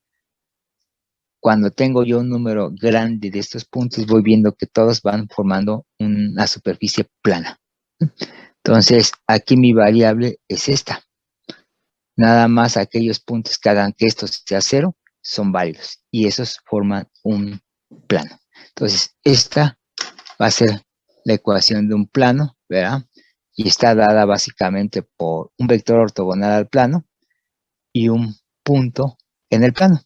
cuando tengo yo un número grande de estos puntos, voy viendo que todos van formando una superficie plana. Entonces, aquí mi variable es esta. Nada más aquellos puntos que hagan que esto sea 0 son válidos. Y esos forman un plano. Entonces, esta va a ser la ecuación de un plano, ¿verdad? Y está dada básicamente por un vector ortogonal al plano y un punto en el plano.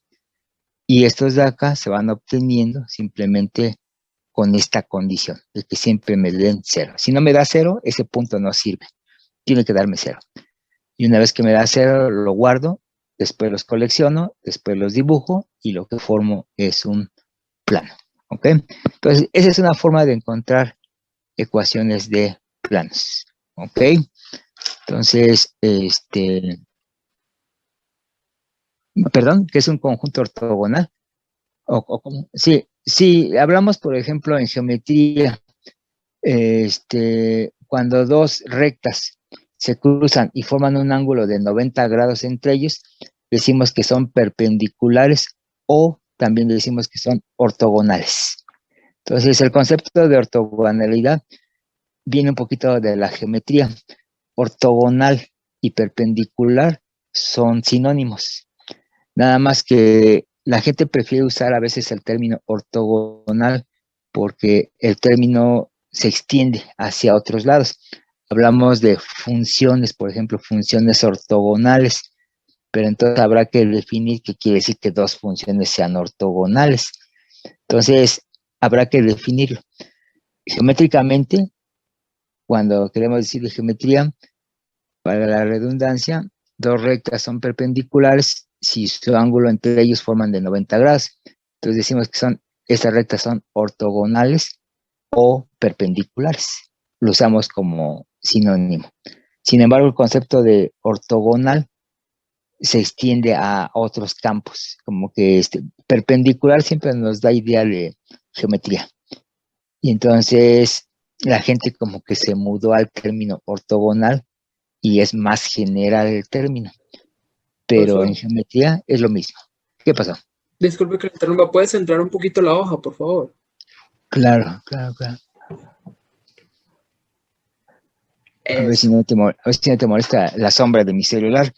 Y estos de acá se van obteniendo simplemente con esta condición, de que siempre me den 0. Si no me da 0, ese punto no sirve. Tiene que darme 0. Y una vez que me da 0, lo guardo, después los colecciono, después los dibujo, y lo que formo es un plano. ¿Ok? Entonces, esa es una forma de encontrar ecuaciones de planos. ¿Ok? Entonces, perdón, ¿qué es un conjunto ortogonal? Sí, hablamos, por ejemplo, en geometría, cuando dos rectas se cruzan y forman un ángulo de 90 grados entre ellos, decimos que son perpendiculares o también decimos que son ortogonales. Entonces, el concepto de ortogonalidad viene un poquito de la geometría. Ortogonal y perpendicular son sinónimos. Nada más que la gente prefiere usar a veces el término ortogonal porque el término se extiende hacia otros lados. Hablamos de funciones, por ejemplo, funciones ortogonales, pero entonces habrá que definir qué quiere decir que dos funciones sean ortogonales. Entonces, habrá que definirlo. Geométricamente, cuando queremos decir de geometría, para la redundancia, dos rectas son perpendiculares si su ángulo entre ellos forman de 90 grados. Entonces decimos que estas rectas son ortogonales o perpendiculares. Lo usamos como sinónimo. Sin embargo, el concepto de ortogonal se extiende a otros campos, como que perpendicular siempre nos da idea de geometría. Y entonces la gente como que se mudó al término ortogonal y es más general el término. Pero en geometría es lo mismo. ¿Qué pasó? Disculpe que le interrumpa, ¿puedes centrar un poquito la hoja, por favor? Claro. A ver si no te molesta la sombra de mi celular.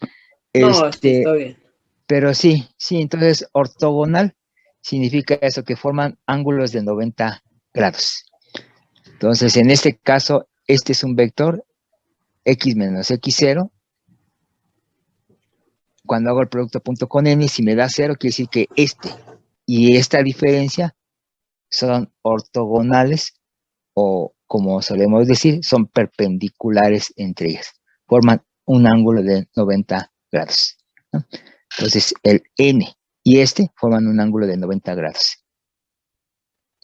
No, está bien. Pero sí, entonces ortogonal significa eso, que forman ángulos de 90 grados. Entonces, en este caso, este es un vector x menos x0. Cuando hago el producto punto con n, si me da 0, quiere decir que este y esta diferencia son ortogonales, o como solemos decir, son perpendiculares entre ellas. Forman un ángulo de 90 grados, ¿no? Entonces, el n y este forman un ángulo de 90 grados.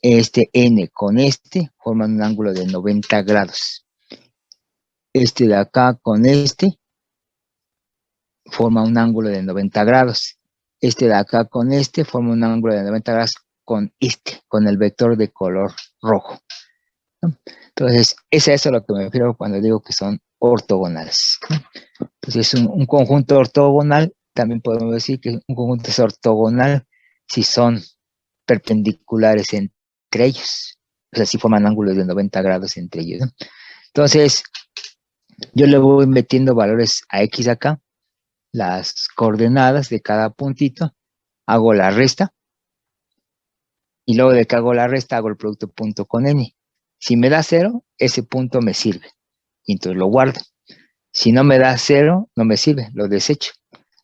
Este n con este forman un ángulo de 90 grados. Este de acá con este forma un ángulo de 90 grados. Este de acá con este forma un ángulo de 90 grados con este, con el vector de color rojo, ¿no? Entonces, es a eso a lo que me refiero cuando digo que son ortogonales, ¿no? Entonces, un conjunto ortogonal, también podemos decir que un conjunto es ortogonal si son perpendiculares entre ellos. O sea, si forman ángulos de 90 grados entre ellos, ¿no? Entonces, yo le voy metiendo valores a x acá, las coordenadas de cada puntito, hago la resta, y luego de que hago la resta, hago el producto punto con n. Si me da 0, ese punto me sirve, y entonces lo guardo. Si no me da 0, no me sirve, lo desecho.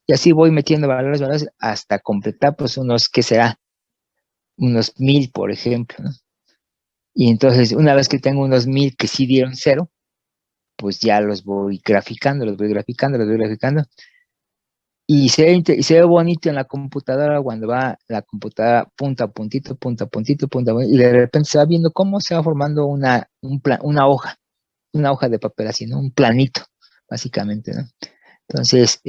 Y así voy metiendo valores hasta completar, pues, unos, ¿qué será? Unos 1000, por ejemplo, ¿no? Y entonces, una vez que tengo unos 1000 que sí dieron 0, pues ya los voy graficando. Y se ve bonito en la computadora cuando va la computadora punto a puntito, y de repente se va viendo cómo se va formando una hoja de papel así, ¿no? Un planito, básicamente, ¿no? Entonces,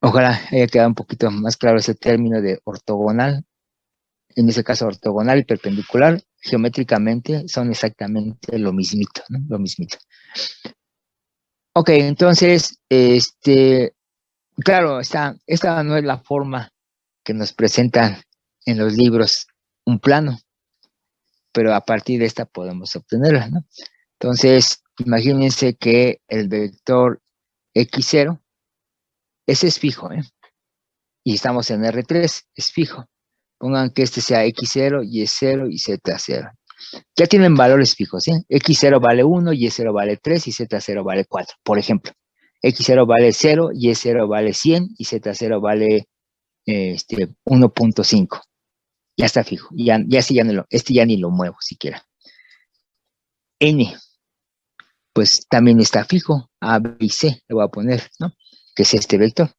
ojalá haya quedado un poquito más claro ese término de ortogonal. En ese caso, ortogonal y perpendicular, geométricamente son exactamente lo mismito, ¿no? Lo mismito. Ok, entonces, claro, esta no es la forma que nos presentan en los libros un plano, pero a partir de esta podemos obtenerla, ¿no? Entonces, imagínense que el vector x0, ese es fijo, ¿eh? Y estamos en R3, es fijo. Pongan que este sea x0, y0 y z0. Ya tienen valores fijos, ¿eh? X0 vale 1, y0 vale 3 y z0 vale 4, por ejemplo. X0 vale 0, y0 vale 100 y z0 vale 1.5. Ya está fijo. Este ya ni lo muevo siquiera. N, pues también está fijo. A, B y C le voy a poner, ¿no? Que es este vector.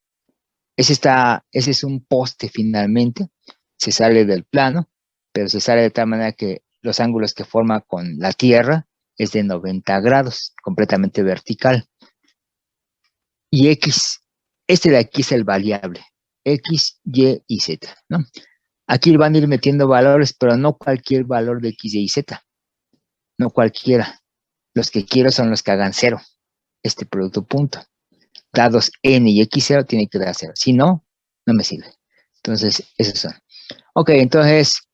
Ese es un poste finalmente. Se sale del plano, pero se sale de tal manera que los ángulos que forma con la Tierra es de 90 grados, completamente vertical. Y X, este de aquí es el variable, X, Y y Z, ¿no? Aquí van a ir metiendo valores, pero no cualquier valor de X, Y y Z, no cualquiera. Los que quiero son los que hagan 0, este producto punto. Dados N y X0 tiene que dar 0, si no, no me sirve. Entonces, esos son. Ok, entonces,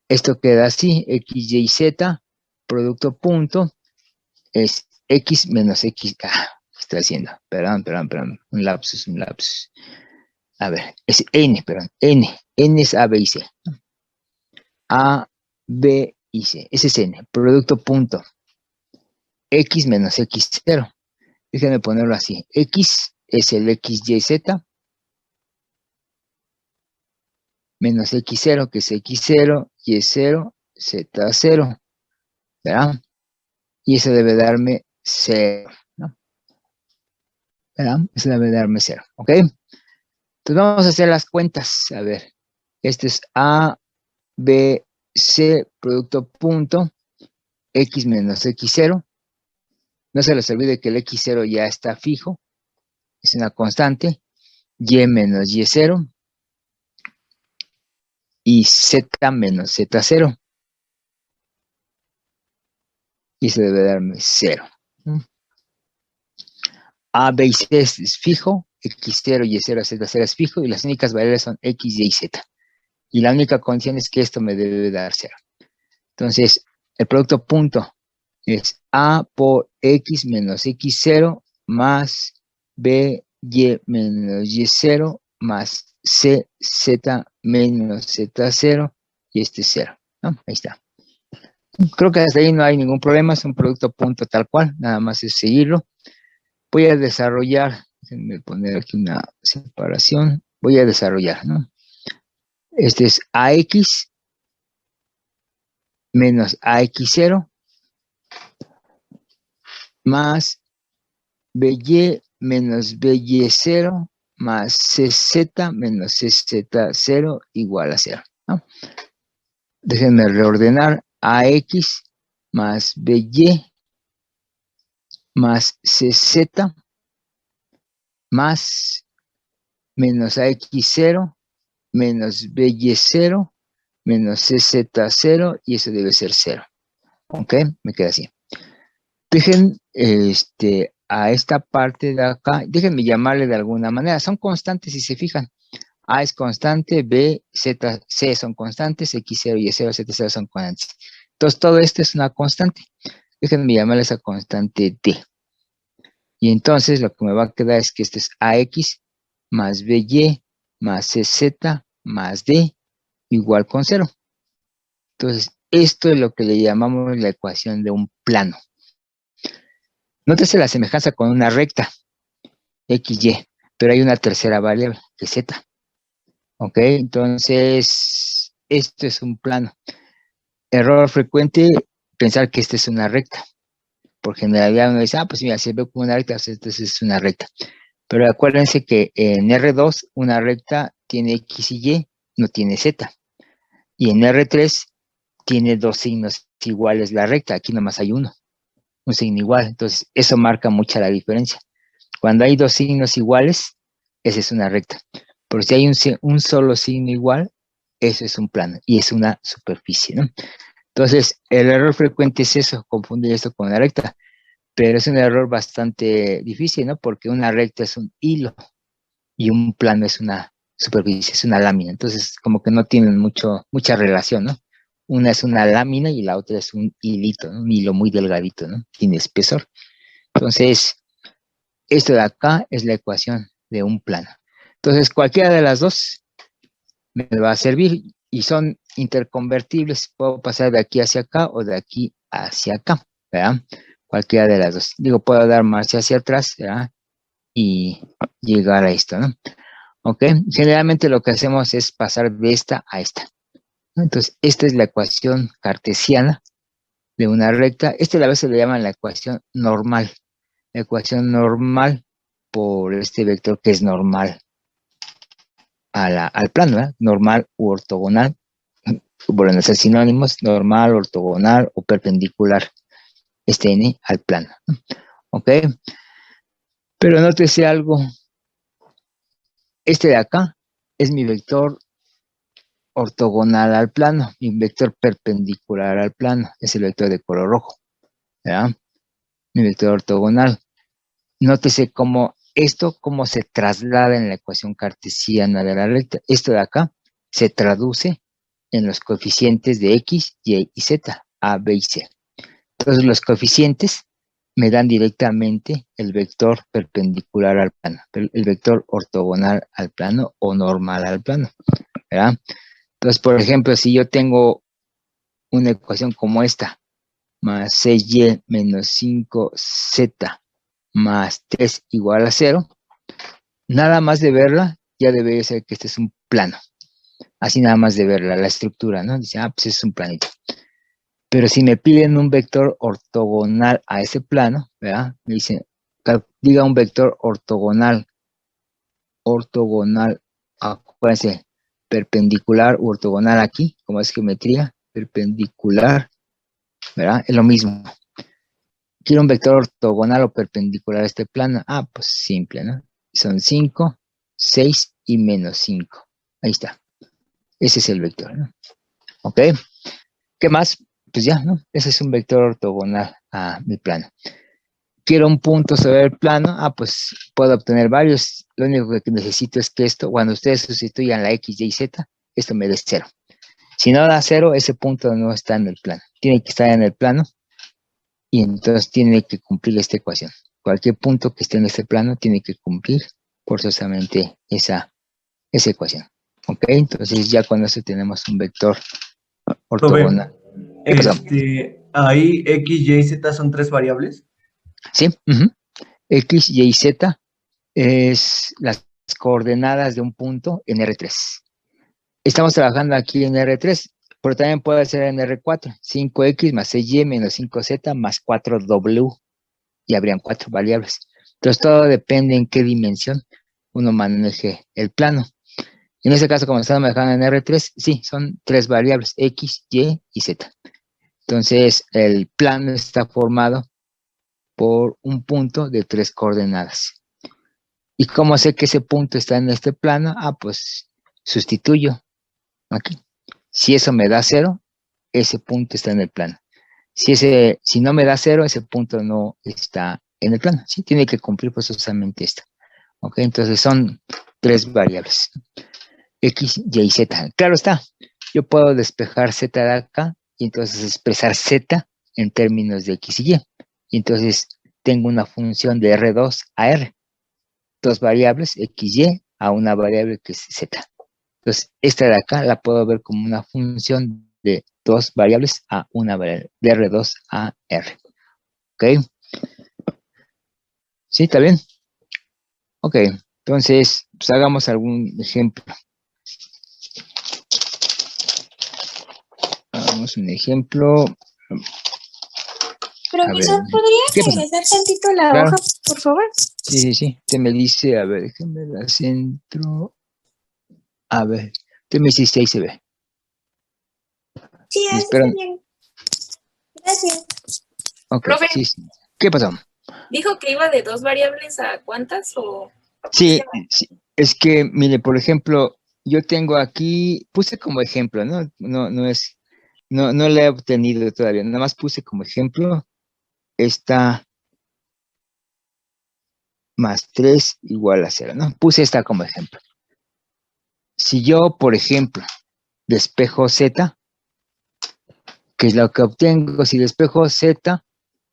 esto queda así, X, Y, Z, producto punto, es X menos X. ¿Qué estoy haciendo? Perdón. Un lapsus. A ver, es N, perdón. N es A, B y C. A, B y C. Ese es N. Producto punto. X menos X0. Déjenme ponerlo así. X es el X, Y, Z. Menos X0, que es X0, Y0, Z0. ¿Verdad? Y eso debe darme 0, ¿no? ¿Verdad? Eso debe darme 0, ¿ok? Entonces vamos a hacer las cuentas. A ver, este es A, B, C, producto punto, X menos X0. No se les olvide que el X0 ya está fijo, es una constante. Y menos Y0 y Z menos Z0. Y eso debe darme 0. A, B y C es fijo, X0, Y0, Z0 es fijo, y las únicas variables son X, Y y Z. Y la única condición es que esto me debe dar 0. Entonces, el producto punto es A por X menos X0 más B, Y menos Y0 más C, Z menos Z0 y este 0, ¿no? Ahí está. Creo que hasta ahí no hay ningún problema, es un producto punto tal cual, nada más es seguirlo. Voy a desarrollar, déjenme poner aquí una separación, voy a desarrollar, ¿no? Este es AX menos AX0 más BY menos BY0 más CZ menos CZ0 igual a 0, ¿no? Déjenme reordenar AX más BY más CZ más menos AX0 menos BY0 menos CZ0 y eso debe ser 0. ¿Ok? Me queda así. Dejen a esta parte de acá, déjenme llamarle de alguna manera. Son constantes si se fijan. A es constante, B, Z, C son constantes, X0 y Y0, Z0 son constantes. Entonces todo esto es una constante. Déjenme llamarle esa constante D. Y entonces lo que me va a quedar es que este es AX más BY más CZ más D igual con 0. Entonces, esto es lo que le llamamos la ecuación de un plano. Nótese la semejanza con una recta, XY, pero hay una tercera variable, que es Z. ¿Ok? Entonces, esto es un plano. Error frecuente, pensar que esta es una recta. Por generalidad uno dice, pues mira, si veo como una recta, entonces es una recta. Pero acuérdense que en R2, una recta tiene X y Y, no tiene Z. Y en R3 tiene dos signos iguales la recta, aquí nomás hay uno, un signo igual. Entonces, eso marca mucha la diferencia. Cuando hay dos signos iguales, esa es una recta. Pero si hay un solo signo igual, eso es un plano y es una superficie, ¿no? Entonces, el error frecuente es eso, confundir esto con una recta. Pero es un error bastante difícil, ¿no? Porque una recta es un hilo y un plano es una superficie, es una lámina. Entonces, como que no tienen mucha relación, ¿no? Una es una lámina y la otra es un hilito, ¿no? Un hilo muy delgadito, ¿no? Tiene espesor. Entonces, esto de acá es la ecuación de un plano. Entonces, cualquiera de las dos me va a servir y son interconvertibles. Puedo pasar de aquí hacia acá o de aquí hacia acá, ¿verdad? Cualquiera de las dos. Digo, puedo dar marcha hacia atrás, ¿verdad? Y llegar a esto, ¿no? ¿Ok? Generalmente lo que hacemos es pasar de esta a esta, ¿no? Entonces, esta es la ecuación cartesiana de una recta. Esta a la vez se le llama la ecuación normal. La ecuación normal por este vector que es normal al plano, ¿verdad? Normal u ortogonal. Bueno, ser sinónimos, normal, ortogonal o perpendicular. Este N al plano, ¿no? ¿Ok? Pero nótese algo. Este de acá es mi vector ortogonal al plano, mi vector perpendicular al plano, es el vector de color rojo, ¿verdad? Mi vector ortogonal. Nótese cómo se traslada en la ecuación cartesiana de la recta. Esto de acá se traduce en los coeficientes de X, Y y Z, A, B y C. Entonces los coeficientes me dan directamente el vector perpendicular al plano, el vector ortogonal al plano o normal al plano, ¿verdad? Entonces, por ejemplo, si yo tengo una ecuación como esta, más 6y menos 5z más 3 igual a 0, nada más de verla, ya debería ser que este es un plano. Así nada más de verla, la estructura, ¿no? Dice, pues es un planito. Pero si me piden un vector ortogonal a ese plano, ¿verdad? Me dicen, diga un vector ortogonal, acuérdense, perpendicular u ortogonal aquí, como es geometría, perpendicular, ¿verdad? Es lo mismo. Quiero un vector ortogonal o perpendicular a este plano. Pues simple, ¿no? Son 5, 6 y menos 5. Ahí está. Ese es el vector, ¿no? ¿Ok? ¿Qué más? Pues ya, ¿no? Ese es un vector ortogonal a mi plano. Quiero un punto sobre el plano. Pues puedo obtener varios. Lo único que necesito es que esto, cuando ustedes sustituyan la X, Y y Z, esto me dé 0. Si no da 0, ese punto no está en el plano. Tiene que estar en el plano y entonces tiene que cumplir esta ecuación. Cualquier punto que esté en este plano tiene que cumplir forzosamente esa ecuación. ¿Ok? Entonces ya con eso tenemos un vector ortogonal. ¿Qué pasó? Ahí X, Y, Z son 3 variables. Sí. X, Y y Z es las coordenadas de un punto en R3. Estamos trabajando aquí en R3, pero también puede ser en R4. 5X más 6Y menos 5Z más 4W. Y habrían 4 variables. Entonces todo depende en qué dimensión uno maneje el plano. En este caso, como estamos manejando en R3, sí, son 3 variables, X, Y y Z. Entonces el plano está formado por un punto de 3 coordenadas. ¿Y cómo sé que ese punto está en este plano? Pues sustituyo aquí. Si eso me da 0, ese punto está en el plano. Si no me da 0, ese punto no está en el plano. Sí, tiene que cumplir forzosamente esto. ¿Ok? Entonces son 3 variables. X, Y y Z. Claro está. Yo puedo despejar Z de acá y entonces expresar Z en términos de X y Y. Y entonces tengo una función de R2 a R. 2 variables, X, Y, a una variable que es Z. Entonces, esta de acá la puedo ver como una función de 2 variables a una variable, de R2 a R. ¿Ok? ¿Sí? ¿Está bien? Ok. Entonces, pues hagamos algún ejemplo. Hagamos un ejemplo. Profesor, ¿podría regresar tantito la hoja, por favor? Sí. Usted me dice, a ver, déjeme la centro. A ver, usted me dice si ahí se ve. Sí, ahí está bien. Gracias. Ok, Profe. sí. ¿Qué pasó? ¿Dijo que iba de 2 variables a cuántas o...? Sí, es que, mire, por ejemplo, yo tengo aquí, puse como ejemplo, ¿no? No la he obtenido todavía, nada más puse como ejemplo esta más 3 igual a 0, ¿no? Puse esta como ejemplo. Si yo, por ejemplo, despejo Z, que es lo que obtengo, si despejo Z,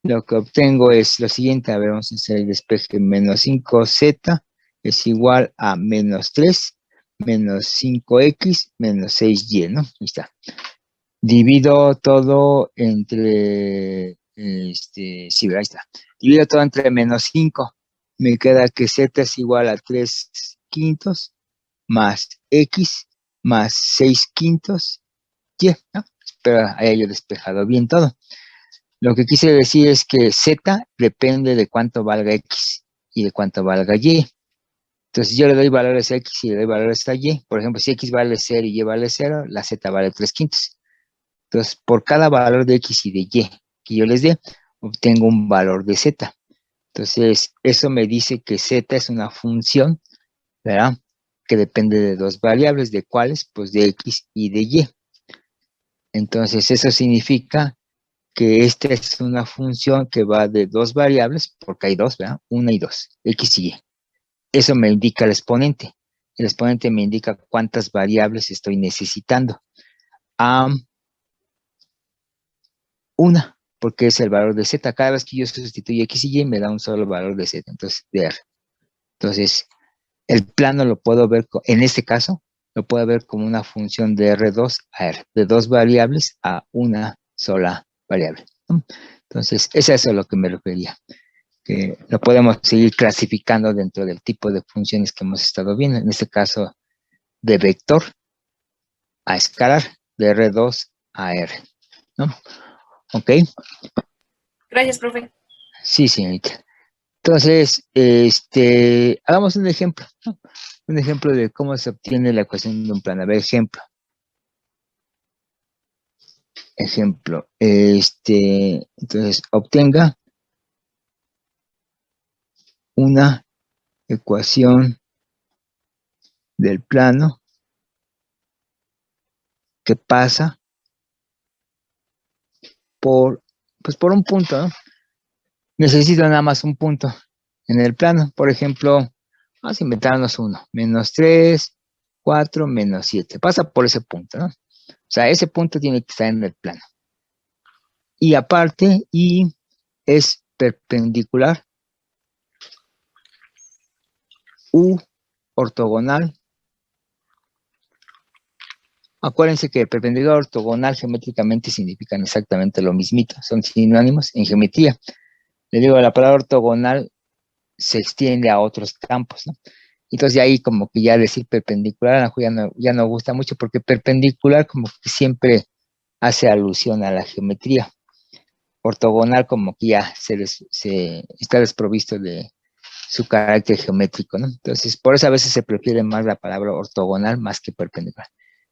lo que obtengo es lo siguiente, a ver, vamos a hacer el despeje, menos 5Z es igual a menos 3, menos 5X, menos 6Y, ¿no? Ahí está. Divido todo entre, sí, ahí está. Divido todo entre menos 5. Me queda que Z es igual a 3 quintos más X más 6 quintos Y, ¿no? Espero haya yo despejado bien todo. Lo que quise decir es que Z depende de cuánto valga X y de cuánto valga Y. Entonces, yo le doy valores a X y le doy valores a Y. Por ejemplo, si X vale 0 y Y vale 0, la Z vale 3 quintos. Entonces, por cada valor de X y de Y que yo les dé, obtengo un valor de Z. Entonces, eso me dice que Z es una función, ¿verdad? Que depende de 2 variables, ¿de cuáles? Pues de X y de Y. Entonces, eso significa que esta es una función que va de 2 variables, porque hay 2, ¿verdad? 1 y 2, X y Y. Eso me indica el exponente. El exponente me indica cuántas variables estoy necesitando. Una, porque es el valor de Z. Cada vez que yo sustituyo X y Y, me da un solo valor de Z, entonces de R. Entonces, el plano lo puedo ver, en este caso, lo puedo ver como una función de R2 a R, de 2 variables a una sola variable, ¿no? Entonces, es eso a lo que me refería, que lo podemos seguir clasificando dentro del tipo de funciones que hemos estado viendo, en este caso, de vector a escalar, de R2 a R, ¿no? ¿Ok? Gracias, profe. Sí, señorita. Entonces, hagamos un ejemplo, ¿no? Un ejemplo de cómo se obtiene la ecuación de un plano. A ver, ejemplo. Entonces, obtenga una ecuación del plano que pasa por un punto, ¿no? Necesito nada más un punto en el plano. Por ejemplo, vamos a inventarnos uno. Menos 3, 4, menos 7. Pasa por ese punto, ¿no? O sea, ese punto tiene que estar en el plano. Y aparte, y es perpendicular u ortogonal. Acuérdense que perpendicular y ortogonal geométricamente significan exactamente lo mismito, son sinónimos en geometría. Le digo, la palabra ortogonal se extiende a otros campos, ¿no? Entonces de ahí como que ya decir perpendicular ya no gusta mucho, porque perpendicular como que siempre hace alusión a la geometría. Ortogonal como que ya se está desprovisto de su carácter geométrico, ¿no? Entonces, por eso a veces se prefiere más la palabra ortogonal más que perpendicular.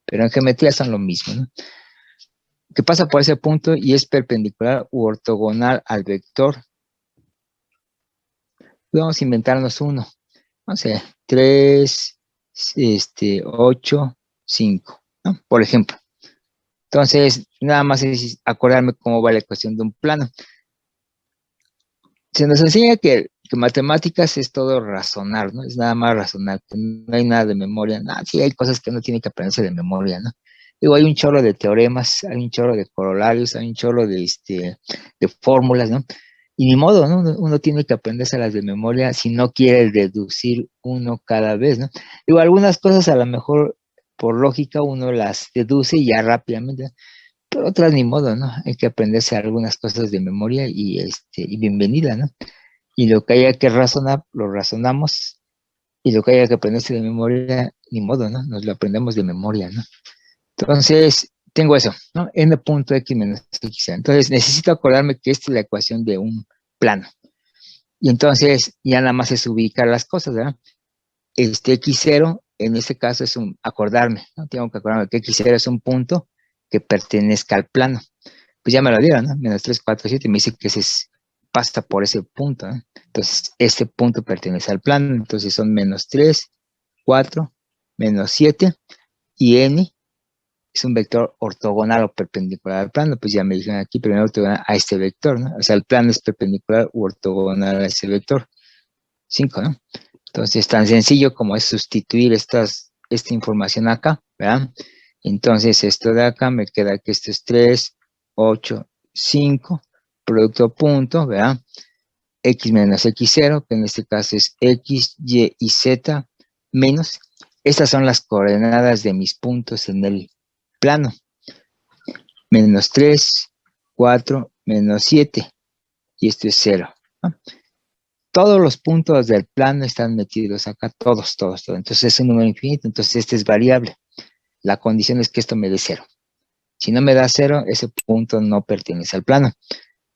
Pero en geometría son lo mismo, ¿no? Que pasa por ese punto y es perpendicular u ortogonal al vector. Vamos a inventarnos uno. No sé, 3, 8, 5, ¿no? Por ejemplo. Entonces, nada más es acordarme cómo va la ecuación de un plano. Se nos enseña que matemáticas es todo razonar, ¿no? Es nada más razonar, que no hay nada de memoria. No, sí hay cosas que uno tiene que aprenderse de memoria, ¿no? Digo, hay un chorro de teoremas, hay un chorro de corolarios, hay un chorro de fórmulas, ¿no? Y ni modo, ¿no? Uno tiene que aprenderse las de memoria si no quiere deducir uno cada vez, ¿no? Digo, algunas cosas a lo mejor por lógica uno las deduce y ya rápidamente, ¿no? Pero otras ni modo, ¿no? Hay que aprenderse algunas cosas de memoria y bienvenida, ¿no? Y lo que haya que razonar, lo razonamos, y lo que haya que aprenderse de memoria, ni modo, ¿no? Nos lo aprendemos de memoria, ¿no? Entonces, tengo eso, ¿no? N.x menos x. Entonces, necesito acordarme que esta es la ecuación de un plano. Y entonces, ya nada más es ubicar las cosas, ¿verdad? X0, en este caso es acordarme, ¿no? Tengo que acordarme que X0 es un punto que pertenezca al plano. Pues ya me lo dieron, ¿no? Menos 3, 4, 7, me dice que pasa por ese punto, ¿no? Entonces, este punto pertenece al plano, entonces son menos 3, 4, menos 7, y n es un vector ortogonal o perpendicular al plano, pues ya me dijeron aquí, primero ortogonal a este vector, ¿no? O sea, el plano es perpendicular u ortogonal a ese vector. 5, ¿no? Entonces, tan sencillo como es sustituir esta información acá, ¿verdad? Entonces, esto de acá me queda que esto es 3, 8, 5, producto punto, ¿verdad? X menos X0, que en este caso es X, Y y Z, menos. Estas son las coordenadas de mis puntos en el plano. Menos 3, 4, menos 7, y esto es 0, ¿no? Todos los puntos del plano están metidos acá, todos. Entonces es un número infinito, entonces este es variable. La condición es que esto me dé 0. Si no me da 0, ese punto no pertenece al plano,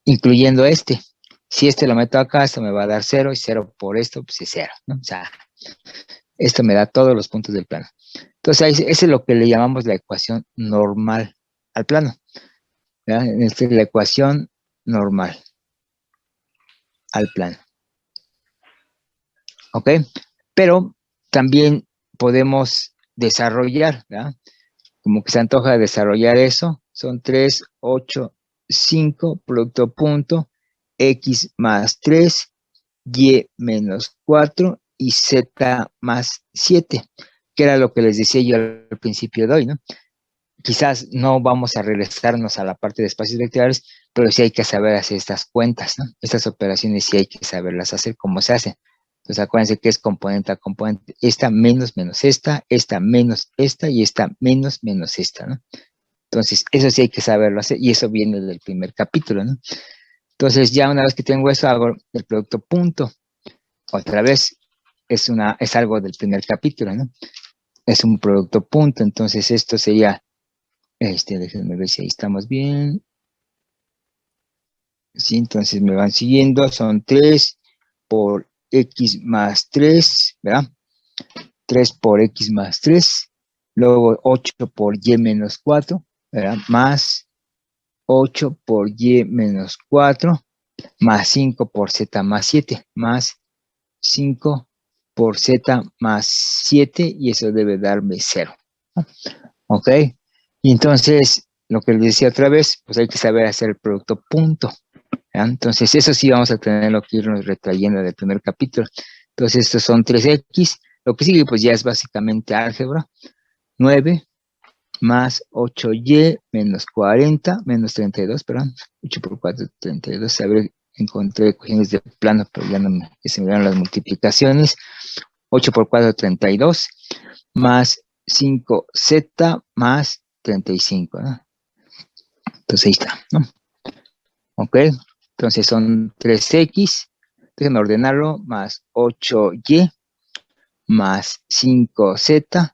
incluyendo este. Si este lo meto acá, esto me va a dar 0, y 0 por esto, pues es 0, ¿no? O sea, esto me da todos los puntos del plano. Entonces, ese es lo que le llamamos la ecuación normal al plano, ¿verdad? Esta es la ecuación normal al plano. ¿Ok? Pero también podemos desarrollar, ¿verdad? Como que se antoja desarrollar eso. Son 3, 8, 5, producto punto, x más 3, y menos 4 y z más 7, que era lo que les decía yo al principio de hoy, ¿no? Quizás no vamos a regresarnos a la parte de espacios vectoriales, pero sí hay que saber hacer estas cuentas, ¿no? Estas operaciones sí hay que saberlas hacer, como se hacen. Entonces acuérdense que es componente a componente. Esta menos esta menos esta y esta menos esta, ¿no? Entonces eso sí hay que saberlo hacer y eso viene del primer capítulo, ¿no? Entonces ya una vez que tengo eso hago el producto punto. Otra vez es algo del primer capítulo, ¿no? Es un producto punto, entonces esto sería, déjenme ver si ahí estamos bien. Sí, entonces me van siguiendo, son 3 por x más 3, ¿verdad? 3 por x más 3, luego 8 por y menos 4, ¿verdad? Más 8 por y menos 4, más 5 por z más 7, más 5 por z más 7, y eso debe darme 0. ¿Ok? Y entonces, lo que les decía otra vez, pues hay que saber hacer el producto punto, ¿verdad? Entonces, eso sí vamos a tenerlo que irnos retrayendo del primer capítulo. Entonces, estos son 3x. Lo que sigue, pues ya es básicamente álgebra. 9 más 8y menos 40, menos 32, perdón. 8 por 4, 32. A ver, encontré ecuaciones de plano, pero ya no se me dieron las multiplicaciones. 8 por 4, 32, más 5z más 35, ¿no? Entonces ahí está, ¿no? Ok, entonces son 3x, déjenme ordenarlo, más 8y, más 5z,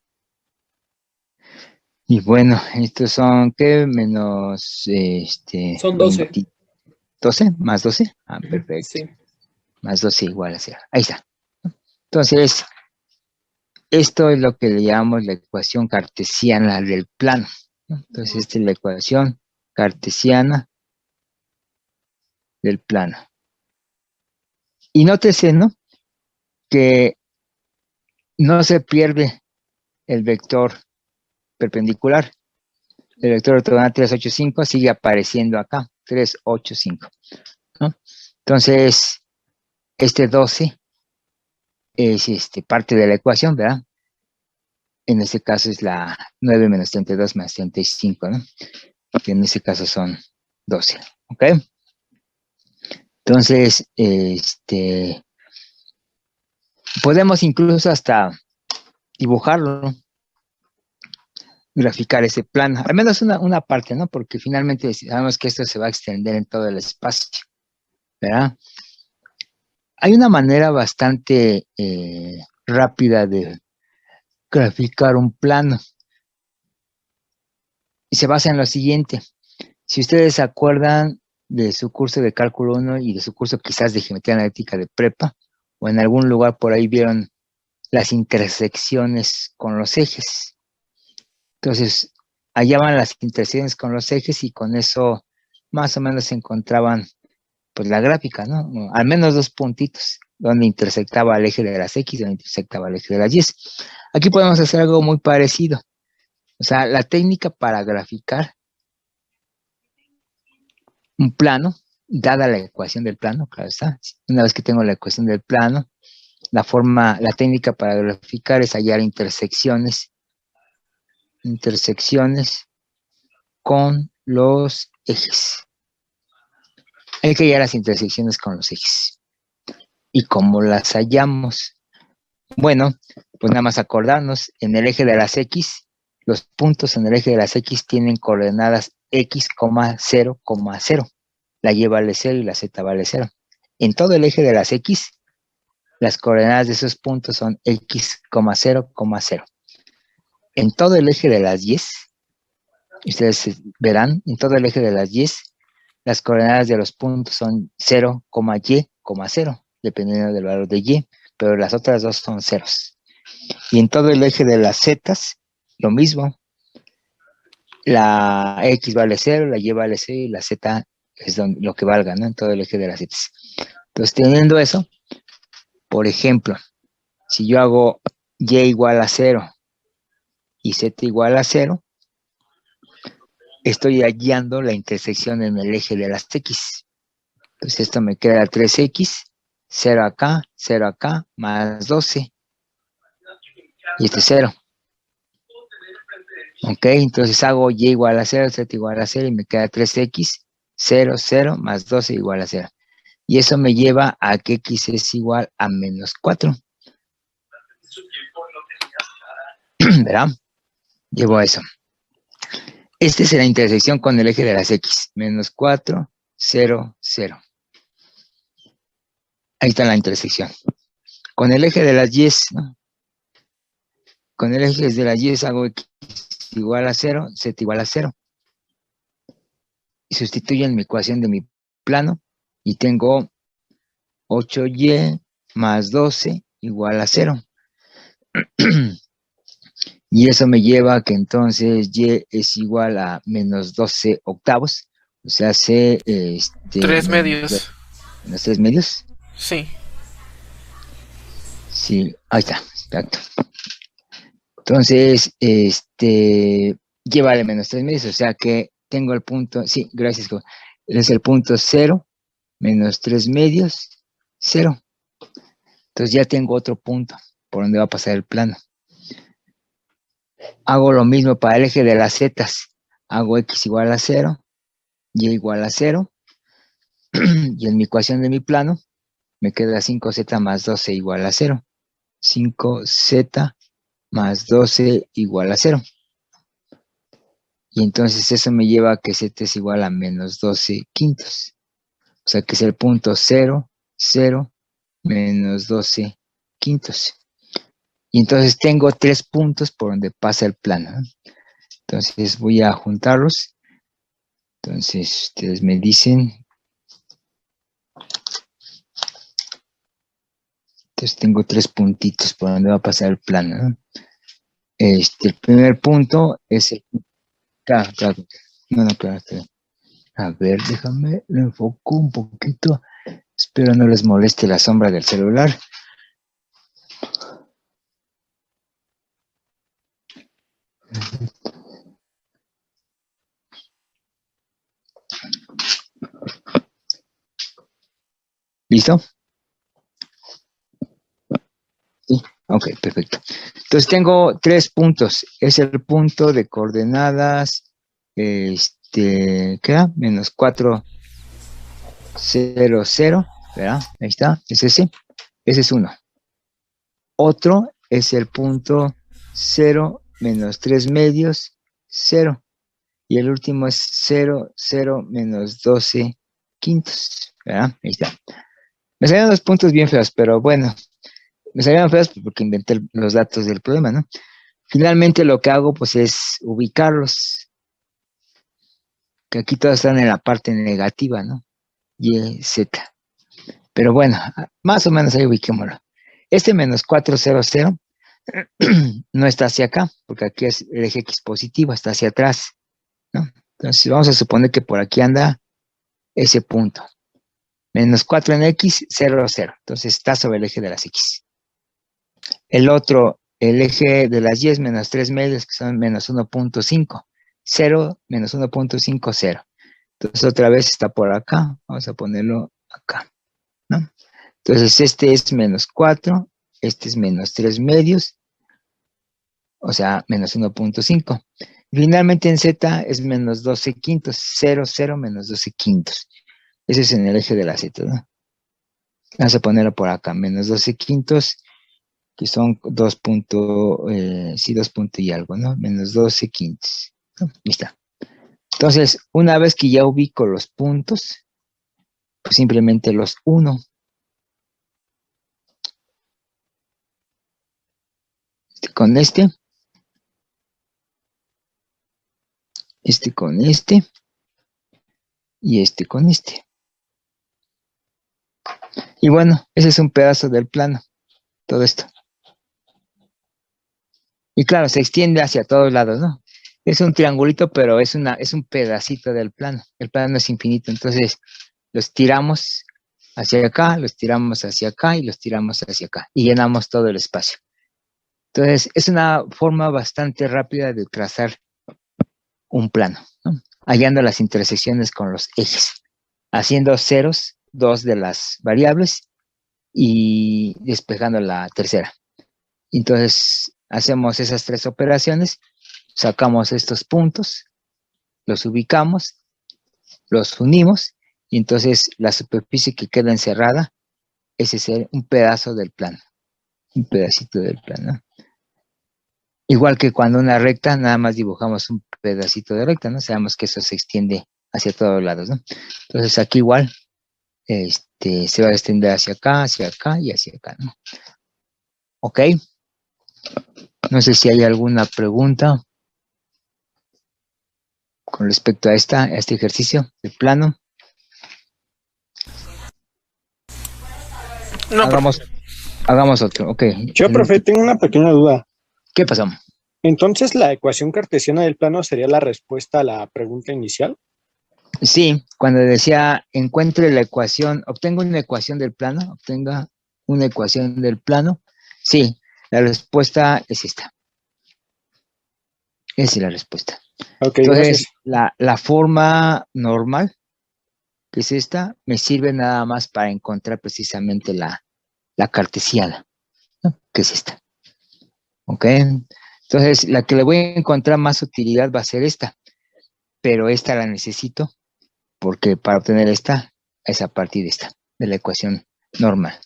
y bueno, estos son, ¿qué? Menos, Son 12. 12, más 12, perfecto, Sí. más 12 igual a 0, ahí está. Entonces, esto es lo que le llamamos la ecuación cartesiana del plano, ¿no? Entonces, esta es la ecuación cartesiana del plano. Y nótese, ¿no?, que no se pierde el vector perpendicular. El vector ortogonal 3, 8, 5 sigue apareciendo acá, 3, 8, 5, ¿no? Entonces, este 12 es parte de la ecuación, ¿verdad? En este caso es la 9 menos 32 más 35, ¿no? Que en este caso son 12, ¿ok? Entonces, podemos incluso hasta dibujarlo, ¿no?, graficar ese plano, al menos una parte, ¿no? Porque finalmente sabemos que esto se va a extender en todo el espacio, ¿verdad? Hay una manera bastante rápida de graficar un plano y se basa en lo siguiente. Si ustedes se acuerdan de su curso de cálculo 1 y de su curso quizás de geometría analítica de prepa, o en algún lugar por ahí vieron las intersecciones con los ejes. Entonces, hallaban las intersecciones con los ejes y con eso más o menos se encontraban pues la gráfica, ¿no? Al menos 2 puntitos, donde intersectaba el eje de las X, donde intersectaba el eje de las Y. Aquí podemos hacer algo muy parecido. O sea, la técnica para graficar un plano, dada la ecuación del plano, claro está. Una vez que tengo la ecuación del plano, la técnica para graficar es hallar intersecciones con los ejes. Hay que hallar las intersecciones con los ejes. ¿Y cómo las hallamos? Bueno, pues nada más acordarnos, en el eje de las X, los puntos en el eje de las X tienen coordenadas X, 0, 0. La Y vale 0 y la Z vale 0. En todo el eje de las X, las coordenadas de esos puntos son X, 0, 0. En todo el eje de las Y, ustedes verán, en todo el eje de las Y, las coordenadas de los puntos son 0, Y, 0, dependiendo del valor de Y, pero las otras dos son ceros. Y en todo el eje de las zetas, lo mismo. La X vale 0, la Y vale 0 y la Z es lo que valga, ¿no? En todo el eje de las zetas. Entonces, teniendo eso, por ejemplo, si yo hago Y igual a 0 y Z igual a 0, estoy hallando la intersección en el eje de las X. Entonces, esto me queda 3X, 0 acá, más 12. Y este es 0. Ok, entonces hago Y igual a 0, Z igual a 0 y me queda 3X, 0, 0, más 12 igual a 0. Y eso me lleva a que X es igual a menos 4. ¿Verdad? Llevo a eso. Esta es la intersección con el eje de las X. Menos 4, 0, 0. Ahí está la intersección. Con el eje de las Y, ¿no? Con el eje de las Y hago X igual a 0, Z igual a 0. Y sustituyo en mi ecuación de mi plano y tengo 8Y más 12 igual a 0. Y eso me lleva a que entonces Y es igual a menos 12 octavos. O sea, hace 3 medios. ¿Menos 3 medios? Sí. Sí, ahí está, exacto. Entonces, Y vale menos 3 medios, o sea que tengo el punto, sí, gracias, es el punto 0, menos 3 medios, 0. Entonces ya tengo otro punto por donde va a pasar el plano. Hago lo mismo para el eje de las zetas. Hago X igual a 0, Y igual a 0. Y en mi ecuación de mi plano me queda 5z más 12 igual a 0. 5z más 12 igual a 0. Y entonces eso me lleva a que z es igual a menos 12 quintos. O sea que es el punto 0, 0, menos 12 quintos. Y entonces tengo 3 puntos por donde pasa el plano, ¿no? Entonces voy a juntarlos. Entonces ustedes me dicen. Entonces tengo 3 puntitos por donde va a pasar el plano, ¿no? El primer punto es el... Claro. No, claro. A ver, déjame, lo enfoco un poquito. Espero no les moleste la sombra del celular. ¿Listo? Sí, ok, perfecto. Entonces tengo 3 puntos. Es el punto de coordenadas, ¿qué era? Menos 4, 0, 0, ¿verdad? Ahí está, es ese. Ese es uno. Otro es el punto 0, menos 3 medios, 0. Y el último es 0, 0, menos 12 quintos, ¿verdad? Ahí está. Me salieron los puntos bien feos, pero bueno, me salieron feos porque inventé los datos del problema, ¿no? Finalmente lo que hago pues es ubicarlos, que aquí todos están en la parte negativa, ¿no? Y, Z. Pero bueno, más o menos ahí ubiquémoslo. Este menos 400 no está hacia acá, porque aquí es el eje X positivo, está hacia atrás, ¿no? Entonces vamos a suponer que por aquí anda ese punto. Menos 4 en X, 0, 0. Entonces está sobre el eje de las X. El otro, el eje de las Y es menos 3 medios, que son menos 1.5. 0, menos 1.5, 0. Entonces otra vez está por acá. Vamos a ponerlo acá, ¿no? Entonces este es menos 4, este es menos 3 medios, o sea, menos 1.5. Finalmente en Z es menos 12 quintos, 0, 0, menos 12 quintos. Ese es en el eje de la Z, ¿no? Vamos a ponerlo por acá, menos 12 quintos, que son 2 puntos, sí, 2 puntos y algo, ¿no? Menos 12 quintos. ¿No? Ahí está. Entonces, una vez que ya ubico los puntos, pues simplemente los uno. Con este con este, y con este. Y bueno, ese es un pedazo del plano, todo esto. Y claro, se extiende hacia todos lados, ¿no? Es un triangulito, pero es un pedacito del plano. El plano es infinito, entonces los tiramos hacia acá, los tiramos hacia acá y los tiramos hacia acá. Y llenamos todo el espacio. Entonces, es una forma bastante rápida de trazar un plano, ¿no? Hallando las intersecciones con los ejes, haciendo ceros, 2 de las variables y despejando la tercera. Entonces, hacemos esas 3 operaciones, sacamos estos puntos, los ubicamos, los unimos, y entonces la superficie que queda encerrada, ese es un pedazo del plano, un pedacito del plano. Igual que cuando una recta, nada más dibujamos un pedacito de recta, ¿no? Sabemos que eso se extiende hacia todos lados, ¿no? Entonces aquí igual, se va a extender hacia acá y hacia acá, ¿no? ¿Ok? No sé si hay alguna pregunta con respecto a este ejercicio de plano. No, hagamos otro, ok. Yo, profe, tengo una pequeña duda. ¿Qué pasó? Entonces, ¿la ecuación cartesiana del plano sería la respuesta a la pregunta inicial? Sí, cuando decía encuentre la ecuación, obtenga una ecuación del plano, sí, la respuesta es esta. Esa es la respuesta. Okay, entonces, la forma normal, que es esta, me sirve nada más para encontrar precisamente la cartesiana, ¿no? Que es esta. ¿Ok? Entonces, la que le voy a encontrar más utilidad va a ser esta, pero esta la necesito porque para obtener esta esa partida esta, de la ecuación normal.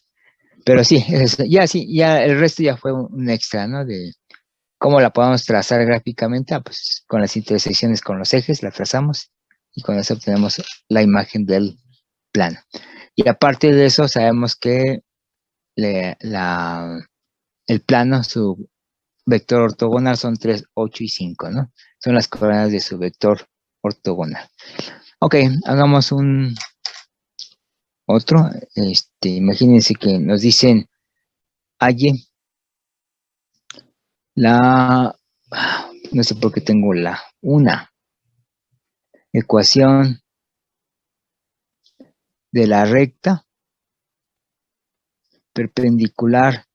Pero sí, ya el resto ya fue un extra, ¿no? De cómo la podemos trazar gráficamente, pues con las intersecciones con los ejes la trazamos y con eso obtenemos la imagen del plano. Y aparte de eso sabemos que el plano, su vector ortogonal son 3, 8 y 5, ¿no? Son las coordenadas de su vector ortogonal. Ok, hagamos otro. Imagínense que nos dicen halle no sé por qué tengo una ecuación de la recta perpendicular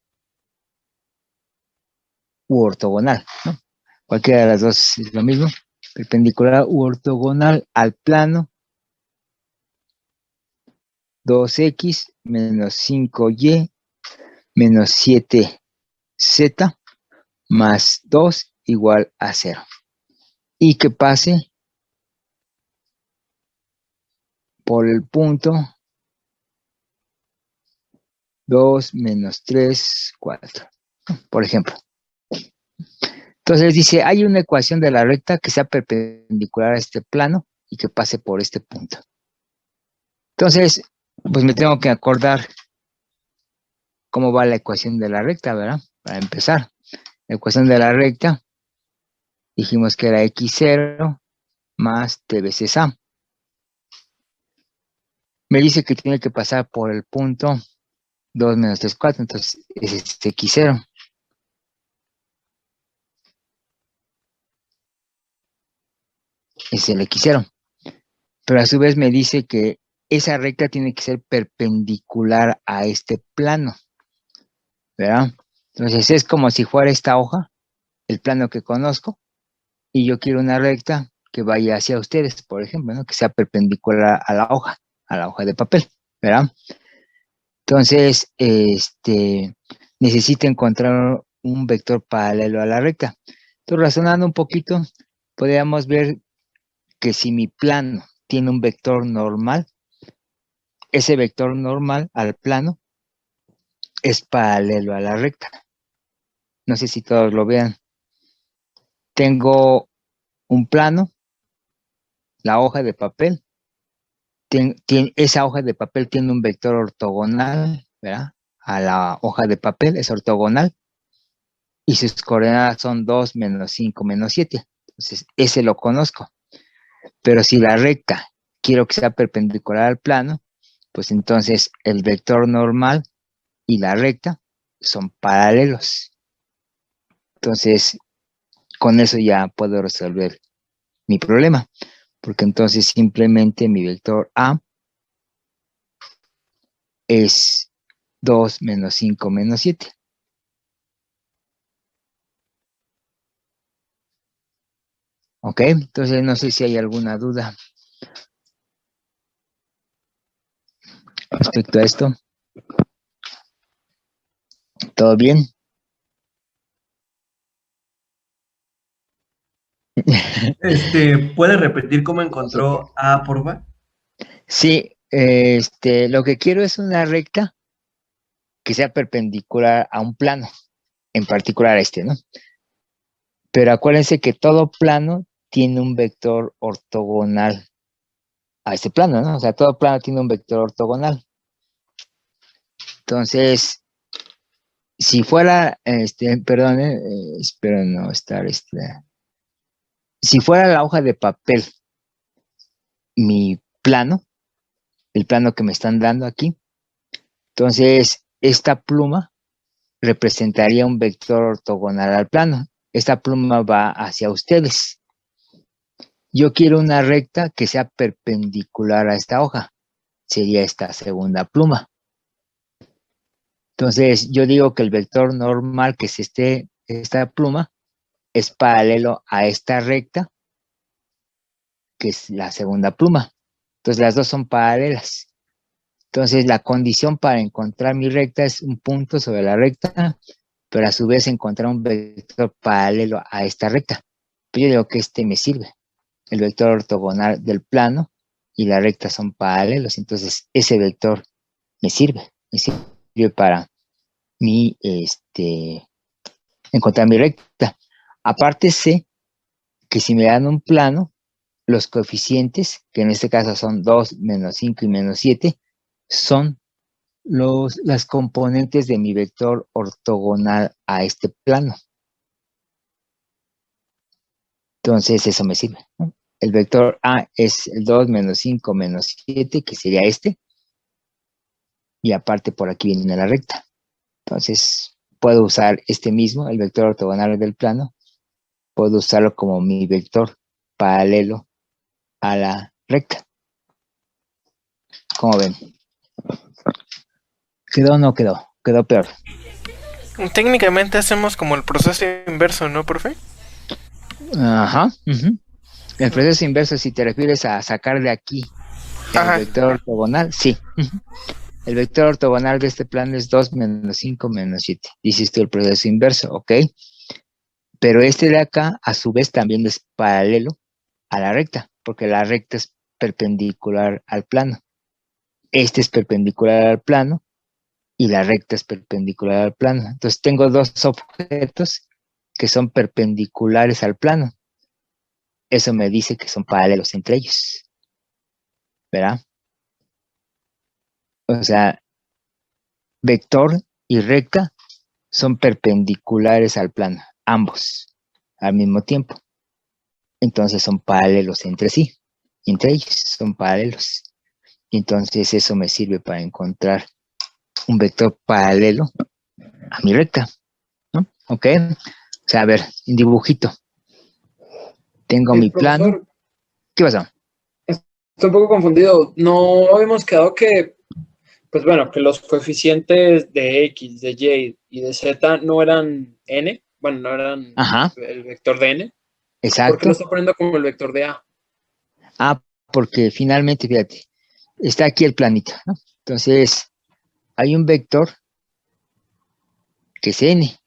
u ortogonal, ¿no? Cualquiera de las dos es lo mismo, perpendicular u ortogonal al plano 2x menos 5y menos 7z más 2 igual a 0. Y que pase por el punto 2 menos 3, 4, por ejemplo. Entonces dice, hay una ecuación de la recta que sea perpendicular a este plano y que pase por este punto. Entonces, pues me tengo que acordar cómo va la ecuación de la recta, ¿verdad? Para empezar, la ecuación de la recta, dijimos que era x0 más t veces a. Me dice que tiene que pasar por el punto 2 menos 3, 4, entonces es x0. Es el x0. Pero a su vez me dice que esa recta tiene que ser perpendicular a este plano, ¿verdad? Entonces es como si fuera esta hoja, el plano que conozco, y yo quiero una recta que vaya hacia ustedes, por ejemplo, ¿no? Que sea perpendicular a la hoja de papel, ¿verdad? Entonces, necesito encontrar un vector paralelo a la recta. Entonces, razonando un poquito, podríamos ver que si mi plano tiene un vector normal, ese vector normal al plano es paralelo a la recta. No sé si todos lo vean. Tengo un plano, la hoja de papel. Esa hoja de papel tiene un vector ortogonal, ¿verdad? A la hoja de papel es ortogonal. Y sus coordenadas son 2 menos 5 menos 7. Entonces, ese lo conozco. Pero si la recta quiero que sea perpendicular al plano, pues entonces el vector normal y la recta son paralelos. Entonces, con eso ya puedo resolver mi problema, porque entonces simplemente mi vector A es 2 menos 5 menos 7. Ok, entonces no sé si hay alguna duda respecto a esto. ¿Todo bien? ¿Puede repetir cómo encontró A por B? Sí, lo que quiero es una recta que sea perpendicular a un plano, en particular a este, ¿no? Pero acuérdense que todo plano tiene un vector ortogonal a este plano, ¿no? O sea, todo plano tiene un vector ortogonal. Entonces, si fuera, perdón, espero no estar, si fuera la hoja de papel, mi plano, el plano que me están dando aquí, entonces esta pluma representaría un vector ortogonal al plano. Esta pluma va hacia ustedes. Yo quiero una recta que sea perpendicular a esta hoja. Sería esta segunda pluma. Entonces, yo digo que el vector normal que es esta pluma es paralelo a esta recta, que es la segunda pluma. Entonces, las dos son paralelas. Entonces, la condición para encontrar mi recta es un punto sobre la recta, pero a su vez encontrar un vector paralelo a esta recta. Yo digo que me sirve. El vector ortogonal del plano y la recta son paralelos, entonces ese vector me sirve para mi, encontrar mi recta. Aparte sé que si me dan un plano, los coeficientes, que en este caso son 2, menos 5 y menos 7, son las componentes de mi vector ortogonal a este plano. Entonces eso me sirve, ¿no? El vector A es el 2 menos 5 menos 7, que sería este. Y aparte por aquí viene la recta. Entonces puedo usar este mismo, el vector ortogonal del plano. Puedo usarlo como mi vector paralelo a la recta. ¿Cómo ven? ¿Quedó o no quedó? Quedó peor. Técnicamente hacemos como el proceso inverso, ¿no, profe? Ajá. El proceso inverso, si te refieres a sacar de aquí el vector ortogonal, sí. El vector ortogonal de este plano es 2 menos 5 menos 7. Hiciste el proceso inverso, ¿ok? Pero este de acá, a su vez, también es paralelo a la recta, porque la recta es perpendicular al plano. Este es perpendicular al plano y la recta es perpendicular al plano. Entonces tengo dos objetos que son perpendiculares al plano. Eso me dice que son paralelos entre ellos. ¿Verdad? O sea, vector y recta son perpendiculares al plano, ambos, al mismo tiempo. Entonces son paralelos entre sí, entre ellos son paralelos. Entonces eso me sirve para encontrar un vector paralelo a mi recta, ¿no? ¿Ok? O sea, a ver, en dibujito. Tengo mi plano. ¿Qué pasó? Estoy un poco confundido. No habíamos quedado que, pues bueno, que los coeficientes de X, de Y y de Z no eran N. Bueno, no eran el vector de N. Exacto. ¿Por qué lo está poniendo como el vector de A? Ah, porque finalmente, fíjate, está aquí el planito, ¿no? Entonces, hay un vector que es N,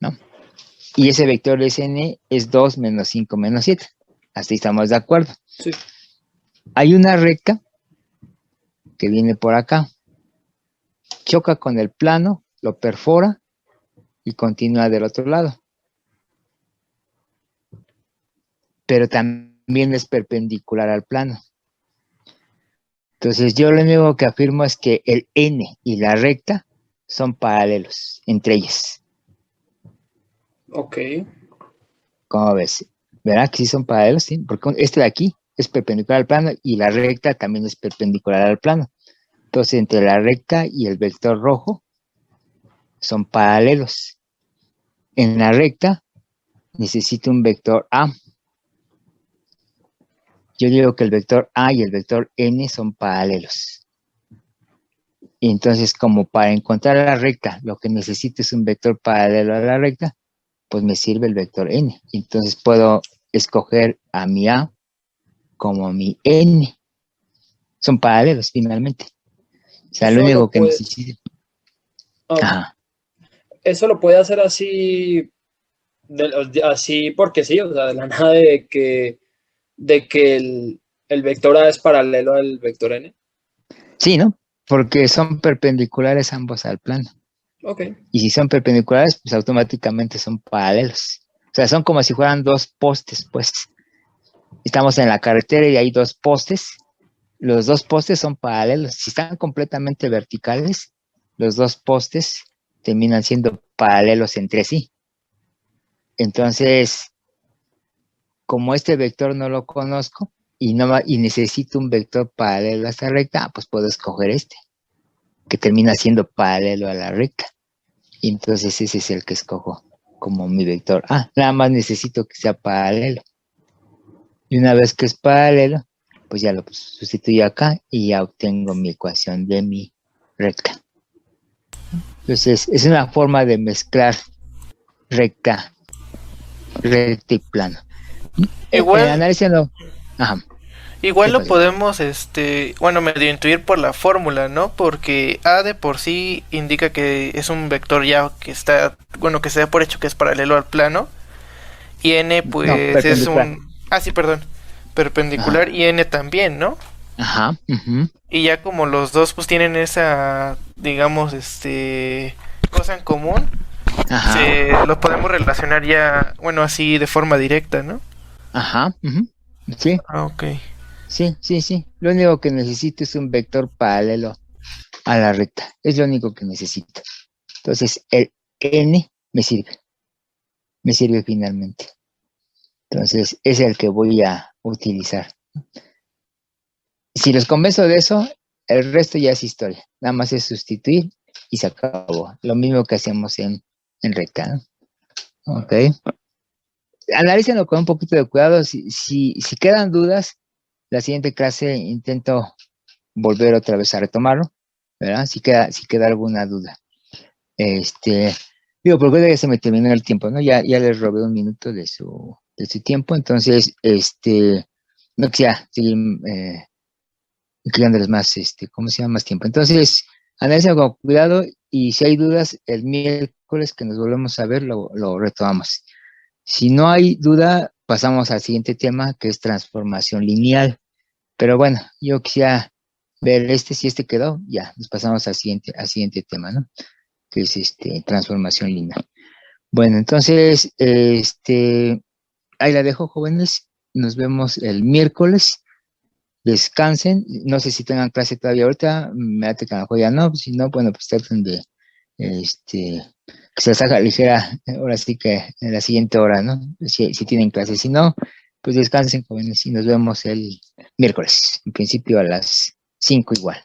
¿no? Y ese vector es N es 2 menos 5 menos 7. Así estamos de acuerdo. Sí. Hay una recta que viene por acá, choca con el plano, lo perfora y continúa del otro lado. Pero también es perpendicular al plano. Entonces yo lo único que afirmo es que el N y la recta son paralelos entre ellas. Ok. ¿Cómo ves? ¿Verdad que sí son paralelos? Sí, porque este de aquí es perpendicular al plano y la recta también es perpendicular al plano. Entonces entre la recta y el vector rojo son paralelos. En la recta necesito un vector A. Yo digo que el vector A y el vector N son paralelos. Y entonces, como para encontrar la recta, lo que necesito es un vector paralelo a la recta, pues me sirve el vector N. Entonces puedo escoger a mi A como mi N. Son paralelos finalmente. O sea, lo único que necesito. Eso lo puede hacer así, así porque sí, o sea, de la nada de que el vector A es paralelo al vector N. Sí, ¿no? Porque son perpendiculares ambos al plano. Ok. Y si son perpendiculares, pues automáticamente son paralelos. O sea, son como si fueran dos postes, pues. Estamos en la carretera y hay dos postes. Los dos postes son paralelos. Si están completamente verticales, los dos postes terminan siendo paralelos entre sí. Entonces, como este vector no lo conozco y necesito un vector paralelo a esta recta, pues puedo escoger este, que termina siendo paralelo a la recta. Y entonces ese es el que escojo como mi vector. Nada más necesito que sea paralelo. Y una vez que es paralelo, pues ya lo sustituyo acá y ya obtengo mi ecuación de mi recta. Entonces, es una forma de mezclar recta y plano. Igual, analícenlo. Igual lo podemos, medio intuir por la fórmula, ¿no? Porque A de por sí indica que es un vector ya que está, que se da por hecho que es paralelo al plano. Y N, pues, es un... sí, perdón. perpendicular y n también, ¿no? Ajá. Y ya como los dos pues tienen esa, digamos, cosa en común, lo podemos relacionar ya, bueno, así de forma directa, ¿no? Ajá. Sí. Ok. Sí. Lo único que necesito es un vector paralelo a la recta. Es lo único que necesito. Entonces, el n me sirve finalmente. Entonces, es el que voy a utilizar. Si los convenzo de eso, el resto ya es historia. Nada más es sustituir y se acabó. Lo mismo que hacemos en recta, ¿no? Ok. Analícenlo con un poquito de cuidado. Si quedan dudas, la siguiente clase intento volver otra vez a retomarlo, ¿verdad? Si queda alguna duda. Digo, porque ya se me terminó el tiempo, ¿no? Ya les robé un minuto de su tiempo, entonces, no quisiera seguir creándoles más, ¿cómo se llama? Más tiempo. Entonces, analicen con cuidado y si hay dudas, el miércoles que nos volvemos a ver, lo retomamos. Si no hay duda, pasamos al siguiente tema, que es transformación lineal. Pero bueno, yo quisiera ver si quedó, ya, nos pasamos al siguiente tema, ¿no? Que es transformación lineal. Bueno, entonces, ahí la dejo, jóvenes. Nos vemos el miércoles. Descansen. No sé si tengan clase todavía ahorita. Me da que a lo mejor ya no. Si no, bueno, pues traten de que se les haga ligera. Ahora sí que en la siguiente hora, ¿no? Si tienen clase. Si no, pues descansen, jóvenes. Y nos vemos el miércoles. En principio a las 5 igual.